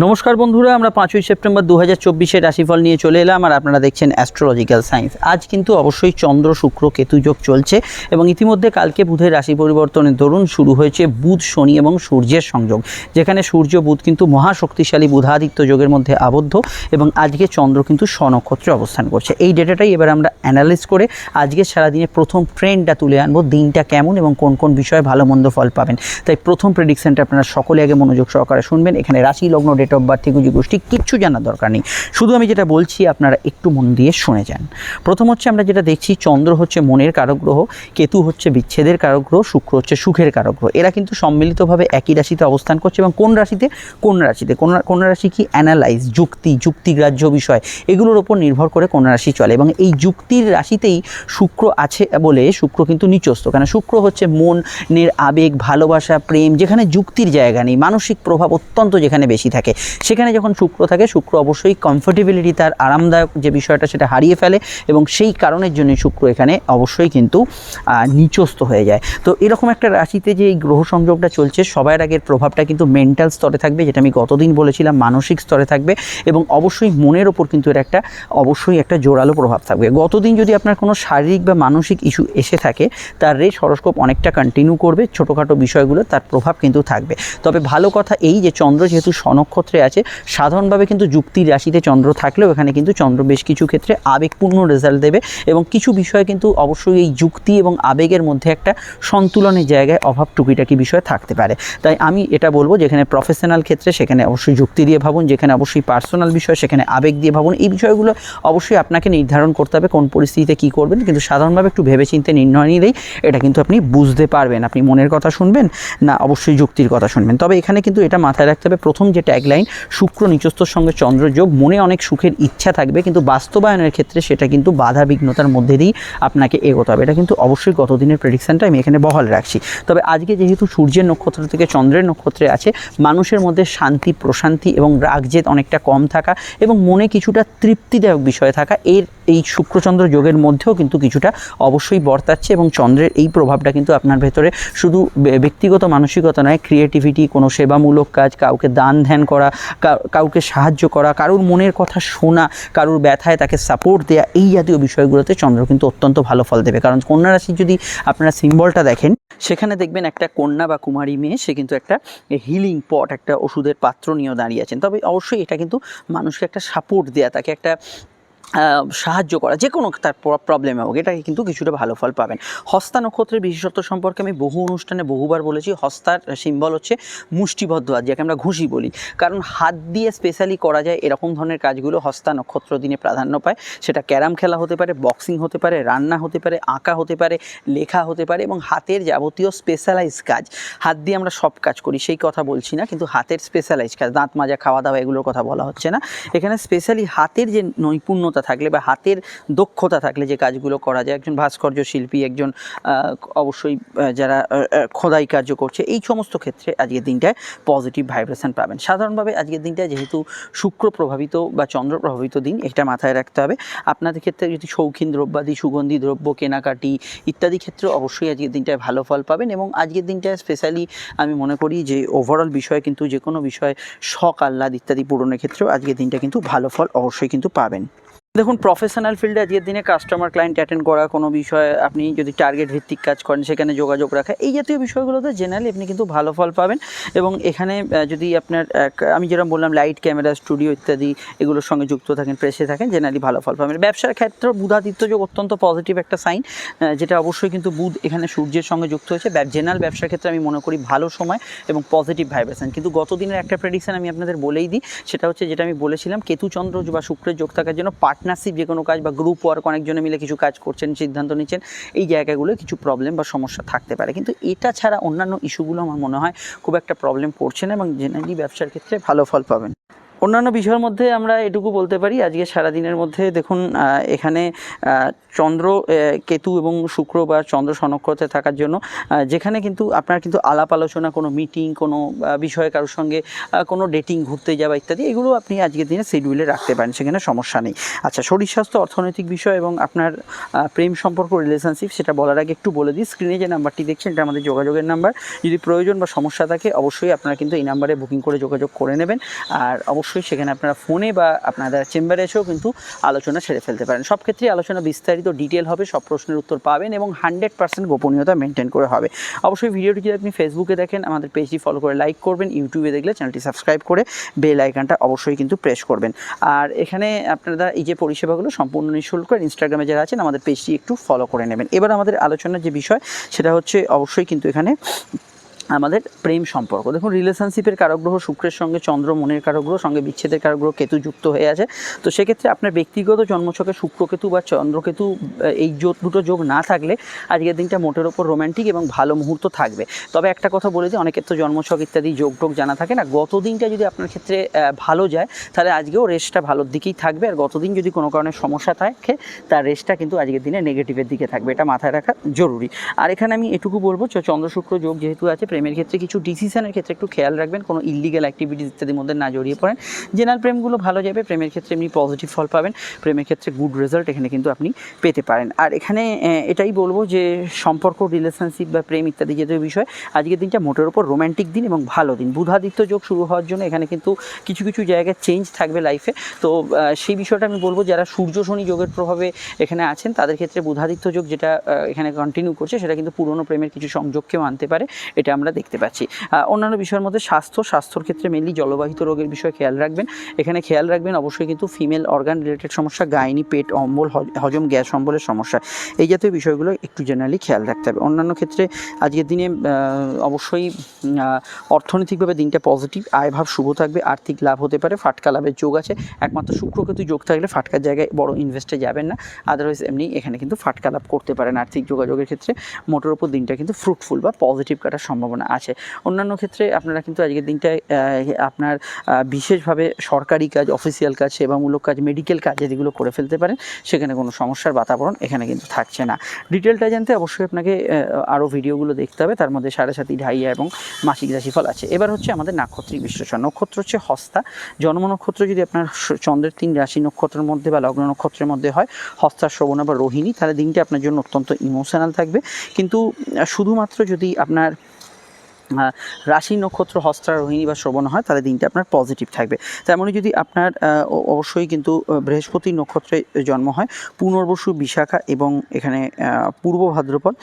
নমস্কার বন্ধুরা, আমরা 5ই সেপ্টেম্বর 2024-এর রাশিফল নিয়ে চলে এলাম আর আপনারা দেখছেন অ্যাস্ট্রোলজিক্যাল সায়েন্স। আজ কিন্তু অবশ্যই চন্দ্র শুক্র কেতু যোগ চলছে এবং ইতিমধ্যে কালকে বুধের রাশি পরিবর্তনের দরুন শুরু হয়েছে বুধ শনি এবং সূর্যের সংযোগ, যেখানে সূর্য বুধ কিন্তু মহাশক্তিশালী বুধাদিত্য যোগের মধ্যে আবদ্ধ এবং আজকে চন্দ্র কিন্তু স্বনক্ষত্রে অবস্থান করছে। এই ডেটাটাই এবার আমরা অ্যানালাইজ করে আজকে সারাদিনে প্রথম ট্রেন্ডটা তুলে আনবো, দিনটা কেমন এবং কোন কোন বিষয়ে ভালো মন্দ ফল পাবেন। তাই প্রথম প্রেডিকশনটা আপনারা সকলে আগে মনোযোগ সহকারে শুনবেন। এখানে রাশি লগ্ন ডেট অফ বার্থ থেকে গোষ্ঠী কিচ্ছু জানার দরকার নেই, শুধু আমি যেটা বলছি আপনারা একটু মন দিয়ে শুনে যান। প্রথম হচ্ছে আমরা যেটা দেখছি, চন্দ্র হচ্ছে মনের কারক গ্রহ, কেতু হচ্ছে বিচ্ছেদের কারক গ্রহ, শুক্র হচ্ছে সুখের কারক গ্রহ। এরা কিন্তু সম্মিলিতভাবে একই রাশিতে অবস্থান করছে এবং কোন রাশিতে কোন রাশি কি অ্যানালাইজ, যুক্তিগ্রাহ্য বিষয়, এগুলোর ওপর নির্ভর করে কোন রাশি চলে এবং এই যুক্তির রাশিতেই শুক্র আছে বলে শুক্র কিন্তু নিচস্থ। কারণ শুক্র হচ্ছে মনের আবেগ, ভালোবাসা, প্রেম, যেখানে যুক্তির জায়গা নেই, মানসিক প্রভাব অত্যন্ত যেখানে বেশি থাকে, সেখানে যখন শুক্র থাকে শুক্র অবশ্যই কমফোর্টেবিলিটি, তার আরামদায়ক যে বিষয়টা সেটা হারিয়ে ফেলে এবং সেই কারণের জন্য শুক্র এখানে অবশ্যই কিন্তু নিচস্থ হয়ে যায়। তো এরকম একটা রাশিতে যে এই গ্রহ সংযোগটা চলছে, সবার আগের প্রভাবটা কিন্তু মেন্টাল স্তরে থাকবে, যেটা আমি গতদিন বলেছিলাম, মানসিক স্তরে থাকবে এবং অবশ্যই মনের ওপর কিন্তু এর অবশ্যই একটা জোরালো প্রভাব থাকবে। গতদিন যদি আপনার কোনো শারীরিক বা মানসিক ইস্যু এসে থাকে, তার রেস হরোস্কোপ অনেকটা কন্টিনিউ করবে, ছোটোখাটো বিষয়গুলো তার প্রভাব কিন্তু থাকবে। তবে ভালো কথা এই যে চন্দ্র যেহেতু স্বনক্ষত্রে আছে, সাধারণভাবে কিন্তু যুক্তির রাশিতে চন্দ্র থাকলেও এখানে কিন্তু চন্দ্র বেশ কিছু ক্ষেত্রে আবেগপূর্ণ রেজাল্ট দেবে এবং কিছু বিষয়ে কিন্তু অবশ্যই এই যুক্তি এবং আবেগের মধ্যে একটা সন্তুলনের জায়গায় অভাব টুকিটাকি বিষয় থাকতে পারে। তাই আমি এটা বলবো, যেখানে প্রফেশনাল ক্ষেত্রে সেখানে অবশ্যই যুক্তি দিয়ে ভাবুন, যেখানে অবশ্যই পার্সোনাল বিষয় সেখানে আবেগ দিয়ে ভাবুন। এই বিষয়গুলো অবশ্যই আপনাকে নির্ধারণ করতে হবে কোন পরিস্থিতিতে কী করবেন, কিন্তু সাধারণভাবে একটু ভেবেচিন্তে নির্ণয় নিলেই এটা কিন্তু আপনি বুঝতে পারবেন আপনি মনের কথা শুনবেন না অবশ্যই যুক্তির কথা শুনবেন। তবে এখানে কিন্তু এটা মাথায় রাখতে হবে, প্রথম যে ট্যাগলাইন শুক্র নিচস্থর সঙ্গে চন্দ্র যোগ, মনে অনেক সুখের ইচ্ছা থাকবে কিন্তু বাস্তবায়নের ক্ষেত্রে সেটা কিন্তু বাধা বিঘ্নতার মধ্যে দিয়েই আপনাকে এগোতে হবে। এটা কিন্তু অবশ্যই গতদিনের প্রেডিকশনটা আমি এখানে বহাল রাখছি। তবে আজকে যেহেতু সূর্যের নক্ষত্র থেকে চন্দ্রের নক্ষত্রে আছে, মানুষের মধ্যে শান্তি, প্রশান্তি এবং রাগজেদ অনেকটা কম থাকা এবং মনে কিছুটা তৃপ্তিদায়ক বিষয় থাকা, এই শুক্রচন্দ্র যোগের মধ্যেও কিন্তু কিছুটা অবশ্যই বর্তাচ্ছে এবং চন্দ্রের এই প্রভাবটা কিন্তু আপনার ভেতরে শুধু ব্যক্তিগত মানসিকতা নয়, ক্রিয়েটিভিটি, কোনো সেবামূলক কাজ, কাউকে দান ধ্যান করা, কাউকে সাহায্য করা, কারুর মনের কথা শোনা, কারুর ব্যথায় তাকে সাপোর্ট দেওয়া, এই জাতীয় বিষয়গুলোতে চন্দ্র কিন্তু অত্যন্ত ভালো ফল দেবে। কারণ কন্যা রাশির যদি আপনারা সিম্বলটা দেখেন, সেখানে দেখবেন একটা কন্যা বা কুমারী মেয়ে, সে কিন্তু একটা হিলিং পট, একটা ওষুধের পাত্র নিয়েও দাঁড়িয়ে আছেন। তবে অবশ্যই এটা কিন্তু মানুষকে একটা সাপোর্ট দেওয়া, তাকে একটা সাহায্য করা, যে কোনো তার প্রবলেমে হোক, এটাকে কিন্তু কিছুটা ভালো ফল পাবেন। হস্তা নক্ষত্রের বিশেষত্ব সম্পর্কে আমি বহু অনুষ্ঠানে বহুবার বলেছি, হস্তার সিম্বল হচ্ছে মুষ্টিবদ্ধ হাত, যাকে আমরা ঘুষি বলি। কারণ হাত দিয়ে স্পেশালি করা যায় এরকম ধরনের কাজগুলো হস্তা নক্ষত্র দিনে প্রাধান্য পায়। সেটা ক্যারাম খেলা হতে পারে, বক্সিং হতে পারে, রান্না হতে পারে, আঁকা হতে পারে, লেখা হতে পারে এবং হাতের যাবতীয় স্পেশালাইজ কাজ। হাত দিয়ে আমরা সব কাজ করি সেই কথা বলছি না, কিন্তু হাতের স্পেশালাইজ কাজ, দাঁত মাজা, খাওয়া দাওয়া, এগুলোর কথা বলা হচ্ছে না। এখানে স্পেশালি হাতের যে নৈপুণ্যতা থাকলে বা হাতের দক্ষতা থাকলে যে কাজগুলো করা যায়, একজন ভাস্কর্য শিল্পী, একজন অবশ্যই যারা খোদাই কার্য করছে, এই সমস্ত ক্ষেত্রে আজকের দিনটায় পজিটিভ ভাইব্রেশন পাবেন। সাধারণভাবে আজকের দিনটায় যেহেতু শুক্র প্রভাবিত বা চন্দ্র প্রভাবিত দিন, এটা মাথায় রাখতে হবে। আপনাদের ক্ষেত্রে যদি শৌখিন দ্রব্যাদি, সুগন্ধি দ্রব্য কেনাকাটি ইত্যাদি ক্ষেত্রে অবশ্যই আজকের দিনটায় ভালো ফল পাবেন এবং আজকের দিনটায় স্পেশালি আমি মনে করি যে ওভারঅল বিষয়ে কিন্তু যে কোনো বিষয় শখ আহ্লাদ ইত্যাদি পূরণের ক্ষেত্রেও আজকের দিনটা কিন্তু ভালো ফল অবশ্যই কিন্তু পাবেন। দেখুন, প্রফেশনাল ফিল্ডে আজকের দিনে কাস্টমার ক্লায়েন্ট অ্যাটেন্ড করা, কোনো বিষয়ে আপনি যদি টার্গেট ভিত্তিক কাজ করেন সেখানে যোগাযোগ রাখা, এই জাতীয় বিষয়গুলোতে জেনারেলি আপনি কিন্তু ভালো ফল পাবেন। এবং এখানে যদি আপনার আমি যেরকম বললাম লাইট, ক্যামেরা, স্টুডিও ইত্যাদি এগুলোর সঙ্গে যুক্ত থাকেন, প্রেসে থাকেন, জেনারেলি ভালো ফল পাবেন। ব্যবসার ক্ষেত্রে বুধাদিত্য যোগ অত্যন্ত পজিটিভ একটা সাইন, যেটা অবশ্যই কিন্তু বুধ এখানে সূর্যের সঙ্গে যুক্ত হয়েছে। জেনারেল ব্যবসার ক্ষেত্রে আমি মনে করি ভালো সময় এবং পজিটিভ ভাইব্রেশন। কিন্তু গতদিনের একটা প্রেডিকশন আমি আপনাদের বলেই দিই, সেটা হচ্ছে যেটা আমি বলেছিলাম, কেতু চন্দ্র বা শুক্রের যোগ থাকার জন্য পার্টনারশিপ, যে কোনো কাজ বা গ্রুপ ওয়ার্ক, অনেকজনে মিলে কিছু কাজ করছেন, সিদ্ধান্ত নিচ্ছেন, এই জায়গাগুলো কিছু প্রবলেম বা সমস্যা থাকতে পারে। কিন্তু এটা ছাড়া অন্যান্য ইস্যুগুলো আমার মনে হয় খুব একটা প্রবলেম পড়ছে না এবং জেনারেলি ব্যবসার ক্ষেত্রে ভালো ফল পাবেন। অন্যান্য বিষয়ের মধ্যে আমরা এটুকু বলতে পারি আজকে সারাদিনের মধ্যে দেখুন এখানে চন্দ্র কেতু এবং শুক্র বা চন্দ্র সনক্ষত্রে থাকার জন্য যেখানে কিন্তু আপনার কিন্তু আলাপ আলোচনা, কোনো মিটিং, কোনো বিষয়ে কারোর সঙ্গে কোনো ডেটিং, ঘুরতে যাওয়া ইত্যাদি এগুলো আপনি আজকের দিনে শিডিউলে রাখতে পারেন, সেখানে সমস্যা নেই। আচ্ছা, শরীর স্বাস্থ্য, অর্থনৈতিক বিষয় এবং আপনার প্রেম সম্পর্ক, রিলেশনশিপ, সেটা বলার আগে একটু বলে দিই, স্ক্রিনে যে নাম্বারটি দেখছেন এটা আমাদের যোগাযোগের নাম্বার। যদি প্রয়োজন বা সমস্যা থাকে অবশ্যই আপনারা কিন্তু এই নাম্বারে বুকিং করে যোগাযোগ করে নেবেন। আর অবশ্যই সেখানে আপনারা ফোনে বা আপনাদের চেম্বারে এসেও কিন্তু আলোচনা সেরে ফেলতে পারেন। সব ক্ষেত্রে আলোচনা বিস্তারিত ডিটেল হবে, সব প্রশ্নের উত্তর পাবেন এবং 100% গোপনীয়তা মেনটেন করে হবে। অবশ্যই ভিডিওটি যদি আপনি ফেসবুকে দেখেন আমাদের পেজটি ফলো করে লাইক করবেন, ইউটিউবে দেখলে চ্যানেলটি সাবস্ক্রাইব করে বেল আইকনটা অবশ্যই কিন্তু প্রেস করবেন। আর এখানে আপনারা এই যে পরিষেবাগুলো সম্পূর্ণ নিঃশুল্ক, ইনস্টাগ্রামে যারা আছেন আমাদের পেজটি একটু ফলো করে নেবেন। এবার আমাদের আলোচনার যে বিষয় সেটা হচ্ছে অবশ্যই কিন্তু এখানে আমাদের প্রেম সম্পর্ক। দেখুন, রিলেশনশিপের কারকগ্রহ শুক্রের সঙ্গে চন্দ্র, মনের কারকগ্রহ, সঙ্গে বিচ্ছেদের কারকগ্রহ কেতু যুক্ত হয়ে আছে। তো সেক্ষেত্রে আপনার ব্যক্তিগত জন্মছকে শুক্রকেতু বা চন্দ্রকেতু এই দুটো যোগ না থাকলে আজকের দিনটা মোটের ওপর রোম্যান্টিক এবং ভালো মুহূর্ত থাকবে। তবে একটা কথা বলে দিই, অনেকের তো জন্মছক ইত্যাদি যোগ টোগ জানা থাকে না। গত দিনটা যদি আপনার ক্ষেত্রে ভালো যায় তাহলে আজকেও রেসটা ভালোর দিকেই থাকবে, আর গত দিন যদি কোনো কারণে সমস্যা থাকে তার রেসটা কিন্তু আজকের দিনে নেগেটিভের দিকে থাকবে, এটা মাথায় রাখা জরুরি। আর এখানে আমি এটুকু বলবো, চন্দ্র শুক্র যোগ যেহেতু আছে, প্রেমের ক্ষেত্রে কিছু ডিসিশনের ক্ষেত্রে একটু খেয়াল রাখবেন, কোনো ইলিগাল অ্যাক্টিভিটিস ইত্যাদির মধ্যে না জড়িয়ে পড়েন। জেনারেল প্রেমগুলো ভালো যাবে, প্রেমের ক্ষেত্রে এমনি পজিটিভ ফল পাবেন, প্রেমের ক্ষেত্রে গুড রেজাল্ট এখানে কিন্তু আপনি পেতে পারেন। আর এখানে এটাই বলবো যে সম্পর্ক, রিলেশনশিপ বা প্রেম ইত্যাদি জাতীয় বিষয় আজকের দিনটা মোটের ওপর রোম্যান্টিক দিন এবং ভালো দিন। বুধাদিত্য যোগ শুরু হওয়ার জন্য এখানে কিন্তু কিছু কিছু জায়গায় চেঞ্জ থাকবে লাইফে। তো সেই বিষয়টা আমি বলবো, যারা সূর্য শনি যোগের প্রভাবে এখানে আছেন তাদের ক্ষেত্রে বুধাদিত্য যোগ যেটা এখানে কন্টিনিউ করছে সেটা কিন্তু পুরনো প্রেমের কিছু সংযোগকেও আনতে পারে, এটা আমরা দেখতে পাচ্ছি। অন্যান্য বিষয়ের মধ্যে স্বাস্থ্যর ক্ষেত্রে মেনলি জলবাহিত রোগের বিষয়ে খেয়াল রাখবেন। এখানে খেয়াল রাখবেন অবশ্যই কিন্তু ফিমেল অর্গান রিলেটেড সমস্যা, গাইনি, পেট অম্বল, হজম, গ্যাস অম্বলের সমস্যা, এই জাতীয় বিষয়গুলো একটু জেনারেলি খেয়াল রাখতে হবে। অন্যান্য ক্ষেত্রে আজকের দিনে অবশ্যই অর্থনৈতিকভাবে দিনটা পজিটিভ, আয়ভাব শুভ থাকবে, আর্থিক লাভ হতে পারে, ফাটকা লাভের যোগ আছে। একমাত্র শুক্রকেতু যোগ থাকলে ফাটকার জায়গায় বড় ইনভেস্টে যাবেন না, আদারওয়াইজ এমনি এখানে কিন্তু ফাটকা লাভ করতে পারেন। আর্থিক যোগাযোগের ক্ষেত্রে মোটের ওপর দিনটা কিন্তু ফ্রুটফুল বা পজিটিভ কাটার সম্ভাবনা আছে। অন্যান্য ক্ষেত্রে আপনারা কিন্তু আজকের দিনটায় আপনার বিশেষভাবে সরকারি কাজ, অফিসিয়াল কাজ, সেবামূলক কাজ, মেডিকেল কাজ যেগুলো করে ফেলতে পারেন, সেখানে কোনো সমস্যার বাতাবরণ এখানে কিন্তু থাকছে না। ডিটেলটা জানতে অবশ্যই আপনাকে আরও ভিডিওগুলো দেখতে হবে, তার মধ্যে 7.5 ঢাইয়া এবং মাসিক রাশিফল আছে। এবার হচ্ছে আমাদের নাক্ষত্রিক বিশ্লেষণ। নক্ষত্র হচ্ছে হস্তা। জন্ম নক্ষত্র যদি আপনার চন্দ্রের 3 রাশি নক্ষত্রের মধ্যে বা লগ্ন নক্ষত্রের মধ্যে হয়, হস্তা, শ্রবণা বা রোহিণী, তাহলে দিনটা আপনার জন্য অত্যন্ত ইমোশনাল থাকবে। কিন্তু শুধুমাত্র যদি আপনার রাশি নক্ষত্র হস্তা, রোহিণী বা শ্রবণ হয় তাহলে দিনটা আপনার পজিটিভ থাকবে। তেমনই যদি আপনার অবশ্যই কিন্তু বৃহস্পতি নক্ষত্রে জন্ম হয়, পুনর্বসু, বিশাখা এবং এখানে পূর্ব ভাদ্রপদ,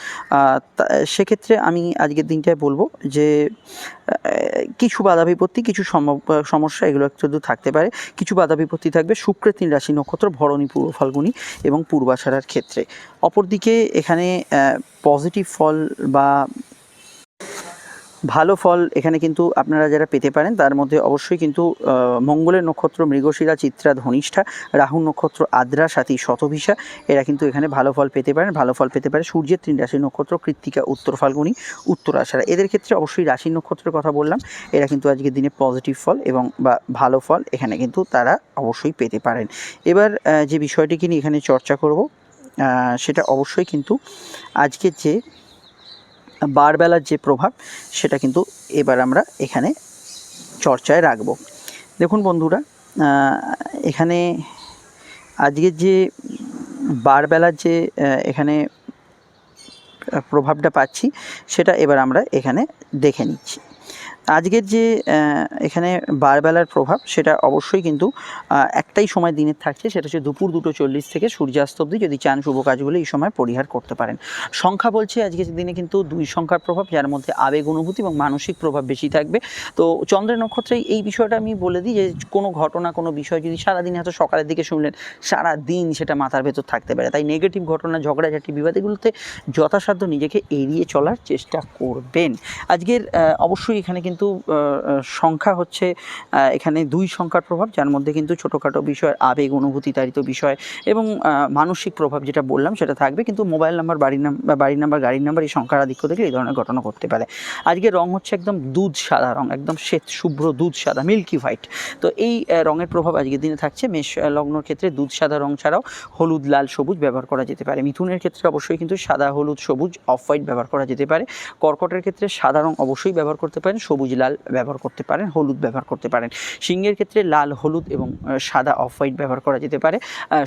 সেক্ষেত্রে আমি আজকের দিনটায় বলবো যে কিছু বাধা বিপত্তি, কিছু সমস্যা এগুলো একটু থাকতে পারে, কিছু বাধা বিপত্তি থাকবে শুক্রের 3 রাশি নক্ষত্র ভরণী, পূর্ব ফাল্গুনী এবং পূর্বাষাঢ়ার ক্ষেত্রে। অপরদিকে এখানে পজিটিভ ফল বা ভালো ফল এখানে কিন্তু আপনারা যারা পেতে পারেন তার মধ্যে অবশ্যই কিন্তু মঙ্গলের নক্ষত্র মৃগশিরা, চিত্রা, ধনিষ্ঠা, রাহু নক্ষত্র আদ্রা, সাথী, শতভিষা, এরা কিন্তু এখানে ভালো ফল পেতে পারেন। ভালো ফল পেতে পারে সূর্যের 3 রাশি নক্ষত্র কৃত্তিকা, উত্তর ফাল্গুনী, উত্তরাষাঢ়া, এদের ক্ষেত্রে অবশ্যই রাশি নক্ষত্রের কথা বললাম, এরা কিন্তু আজকের দিনে পজিটিভ ফল এবং বা ভালো ফল এখানে কিন্তু তারা অবশ্যই পেতে পারেন। এবার যে বিষয়টিকে নিয়ে এখানে চর্চা করব সেটা অবশ্যই কিন্তু আজকের যে বারবেলার যে প্রভাব সেটা কিন্তু এবার আমরা এখানে চর্চায় রাখব। দেখুন বন্ধুরা, এখানে আজকের যে বারবেলার যে এখানে প্রভাবটা পাচ্ছি সেটা এবার আমরা এখানে দেখে নিচ্ছি। আজকের যে এখানে বারবেলার প্রভাব সেটা অবশ্যই কিন্তু একটাই সময় দিনের থাকছে, সেটা হচ্ছে দুপুর 2:40 থেকে সূর্যাস্ত অবধি। যদি চান শুভ কাজগুলো এই সময় পরিহার করতে পারেন। সংখ্যা বলছে আজকের দিনে কিন্তু 2 সংখ্যার প্রভাব, যার মধ্যে আবেগ, অনুভূতি এবং মানসিক প্রভাব বেশি থাকবে। তো চন্দ্রের নক্ষত্রে এই বিষয়টা আমি বলে দিই যে কোনো ঘটনা, কোনো বিষয় যদি সারাদিন হয়তো সকালের দিকে শুনলেন, সারাদিন সেটা মাথার ভেতর থাকতে পারে। তাই নেগেটিভ ঘটনা, ঝগড়াঝাটি, বিবাদ এগুলোতে যথাসাধ্য নিজেকে এড়িয়ে চলার চেষ্টা করবেন। আজকের অবশ্যই এখানে কিন্তু কিন্তু সংখ্যা হচ্ছে এখানে 2 সংখ্যার প্রভাব, যার মধ্যে কিন্তু ছোটোখাটো বিষয়, আবেগ, অনুভূতি তাড়িত বিষয় এবং মানসিক প্রভাব যেটা বললাম সেটা থাকবে। কিন্তু মোবাইল নাম্বার, বাড়ির নাম্বার, গাড়ির নাম্বার এই সংখ্যার আধিক্য দেখলে এই ধরনের ঘটনা ঘটতে পারে। আজকে রং হচ্ছে একদম দুধ সাদা রং, একদম শ্বেত শুভ্র দুধ সাদা, মিল্কি হোয়াইট। তো এই রঙের প্রভাব আজকের দিনে থাকছে। মেষ লগ্নর ক্ষেত্রে দুধ সাদা রং ছাড়াও হলুদ, লাল, সবুজ ব্যবহার করা যেতে পারে। মিথুনের ক্ষেত্রে অবশ্যই কিন্তু সাদা, হলুদ, সবুজ, অফ হোয়াইট ব্যবহার করা যেতে পারে। কর্কটের ক্ষেত্রে সাদা রং অবশ্যই ব্যবহার করতে পারেন, সবুজ, লাল ব্যবহার করতে পারেন, হলুদ ব্যবহার করতে পারেন। সিংহের ক্ষেত্রে লাল, হলুদ এবং সাদা, অফ হোয়াইট ব্যবহার করা যেতে পারে।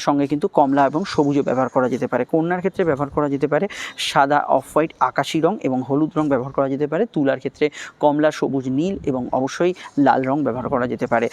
সঙ্গে কিন্তু কমলা এবং সবুজও ব্যবহার করা যেতে পারে। কন্যার ক্ষেত্রে ব্যবহার করা যেতে পারে সাদা, অফ হোয়াইট, আকাশি রং এবং হলুদ রং ব্যবহার করা যেতে পারে। তুলার ক্ষেত্রে কমলা, সবুজ, নীল এবং অবশ্যই লাল রং ব্যবহার করা যেতে পারে।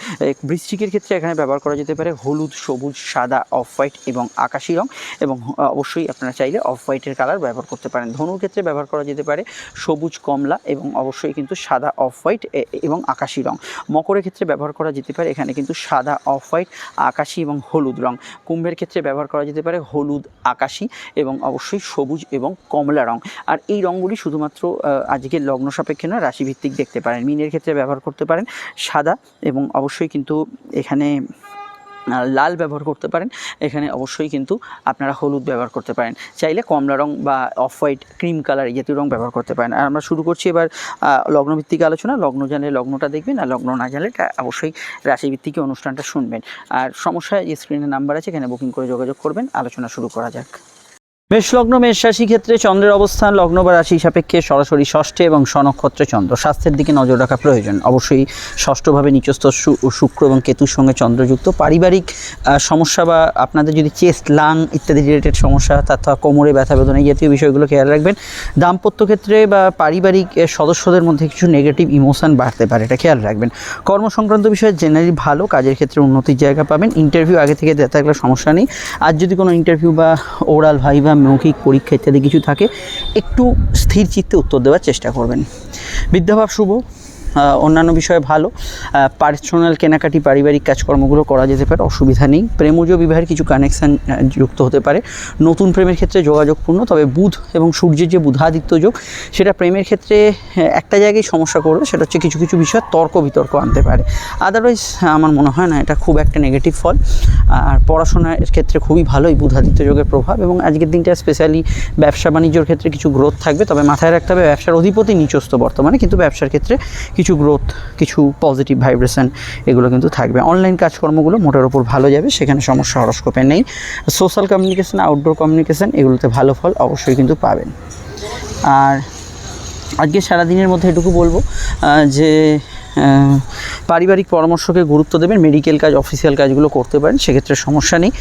বৃশ্চিকের ক্ষেত্রে এখানে ব্যবহার করা যেতে পারে হলুদ, সবুজ, সাদা, অফ হোয়াইট এবং আকাশি রং এবং অবশ্যই আপনারা চাইলে অফ হোয়াইটের কালার ব্যবহার করতে পারেন। ধনুর ক্ষেত্রে ব্যবহার করা যেতে পারে সবুজ, কমলা এবং অবশ্যই কিন্তু সাদা, অফ হোয়াইট এবং আকাশি রং। মকরের ক্ষেত্রে ব্যবহার করা যেতে পারে এখানে কিন্তু সাদা, অফ হোয়াইট, আকাশি এবং হলুদ রং। কুম্ভের ক্ষেত্রে ব্যবহার করা যেতে পারে হলুদ, আকাশি এবং অবশ্যই সবুজ এবং কমলা রং। আর এই রঙগুলি শুধুমাত্র আজকের লগ্ন সাপেক্ষে নয়, রাশিভিত্তিক দেখতে পারেন। মীনের ক্ষেত্রে ব্যবহার করতে পারেন সাদা এবং অবশ্যই কিন্তু এখানে লাল ব্যবহার করতে পারেন। এখানে অবশ্যই কিন্তু আপনারা হলুদ ব্যবহার করতে পারেন। চাইলে কমলা রং বা অফ হোয়াইট, ক্রিম কালার এই জাতীয় রং ব্যবহার করতে পারেন। আর আমরা শুরু করছি এবার লগ্নভিত্তিক আলোচনা। লগ্ন জানলে লগ্নটা দেখবেন, আর লগ্ন না জানলে অবশ্যই রাশিভিত্তিক অনুষ্ঠানটা শুনবেন। আর সমস্যা যে স্ক্রিনে নাম্বার আছে, এখানে বুকিং করে যোগাযোগ করবেন। আলোচনা শুরু করা যাক। মেষ লগ্ন, মেষ রাশি ক্ষেত্রে চন্দ্রের অবস্থান লগ্ন বা রাশি সাপেক্ষে সরাসরি ষষ্ঠে এবং স্বনক্ষত্রে চন্দ্র। স্বাস্থ্যের দিকে নজর রাখা প্রয়োজন। অবশ্যই ষষ্ঠভাবে নিচস্থ শুক্র এবং কেতুর সঙ্গে চন্দ্রযুক্ত। পারিবারিক সমস্যা বা আপনাদের যদি চেস্ট, লাং ইত্যাদি রিলেটেড সমস্যা, তথা কোমরে ব্যথা বেদনা এই জাতীয় বিষয়গুলো খেয়াল রাখবেন। দাম্পত্য ক্ষেত্রে বা পারিবারিক সদস্যদের মধ্যে কিছু নেগেটিভ ইমোশন বাড়তে পারে, এটা খেয়াল রাখবেন। কর্ম সংক্রান্ত বিষয়ে জেনারেলি ভালো, কাজের ক্ষেত্রে উন্নতির জায়গা পাবেন। ইন্টারভিউ আগে থেকে দেওয়া থাকলে সমস্যা নেই। আর যদি কোনো ইন্টারভিউ বা ওরাল, ভাইভা, মৌখিক পরীক্ষা ইত্যাদি কিছু থাকে, একটু স্থির চিত্তে উত্তর দেওয়ার চেষ্টা করবেন। বিদ্যাভাব শুভ, অন্যান্য বিষয়ে ভালো। পার্সোনাল কেনাকাটি, পারিবারিক কাজকর্মগুলো করা যেতে পারে, অসুবিধা নেই। প্রেমজ বিবাহের কিছু কানেকশান যুক্ত হতে পারে। নতুন প্রেমের ক্ষেত্রে যোগাযোগপূর্ণ, তবে বুধ এবং সূর্যের যে বুধাদিত্য যোগ, সেটা প্রেমের ক্ষেত্রে একটা জায়গায় সমস্যা করবে, সেটা হচ্ছে কিছু কিছু বিষয় তর্ক বিতর্ক আনতে পারে। আদারওয়াইজ আমার মনে হয় না এটা খুব একটা নেগেটিভ ফল। আর পড়াশোনার ক্ষেত্রে খুবই ভালো এই বুধাদিত্য যোগের প্রভাব। এবং আজকের দিনটা স্পেশালি ব্যবসা বাণিজ্যর ক্ষেত্রে কিছু গ্রোথ থাকবে, তবে মাথায় রাখতে হবে ব্যবসার অধিপতি নিচস্থ বর্তমানে, কিন্তু ব্যবসার ক্ষেত্রে কিছু গ্রোথ, কিছু পজিটিভ ভাইব্রেশন এগুলো কিন্তু থাকবে। অনলাইন কাজকর্মগুলো মোটের ওপর ভালো যাবে, সেখানে সমস্যা হরস্কোপে নেই। সোশ্যাল কমিউনিকেশন, আউটডোর কমিউনিকেশন এগুলোতে ভালো ফল অবশ্যই কিন্তু পাবেন। আর আজকে সারাদিনের মধ্যে এটুকু বলবো যে পারিবারিক পরামর্শকে গুরুত্ব দেবেন। মেডিকেল কাজ, অফিসিয়াল কাজগুলো করতে পারেন, সেক্ষেত্রে সমস্যা নেই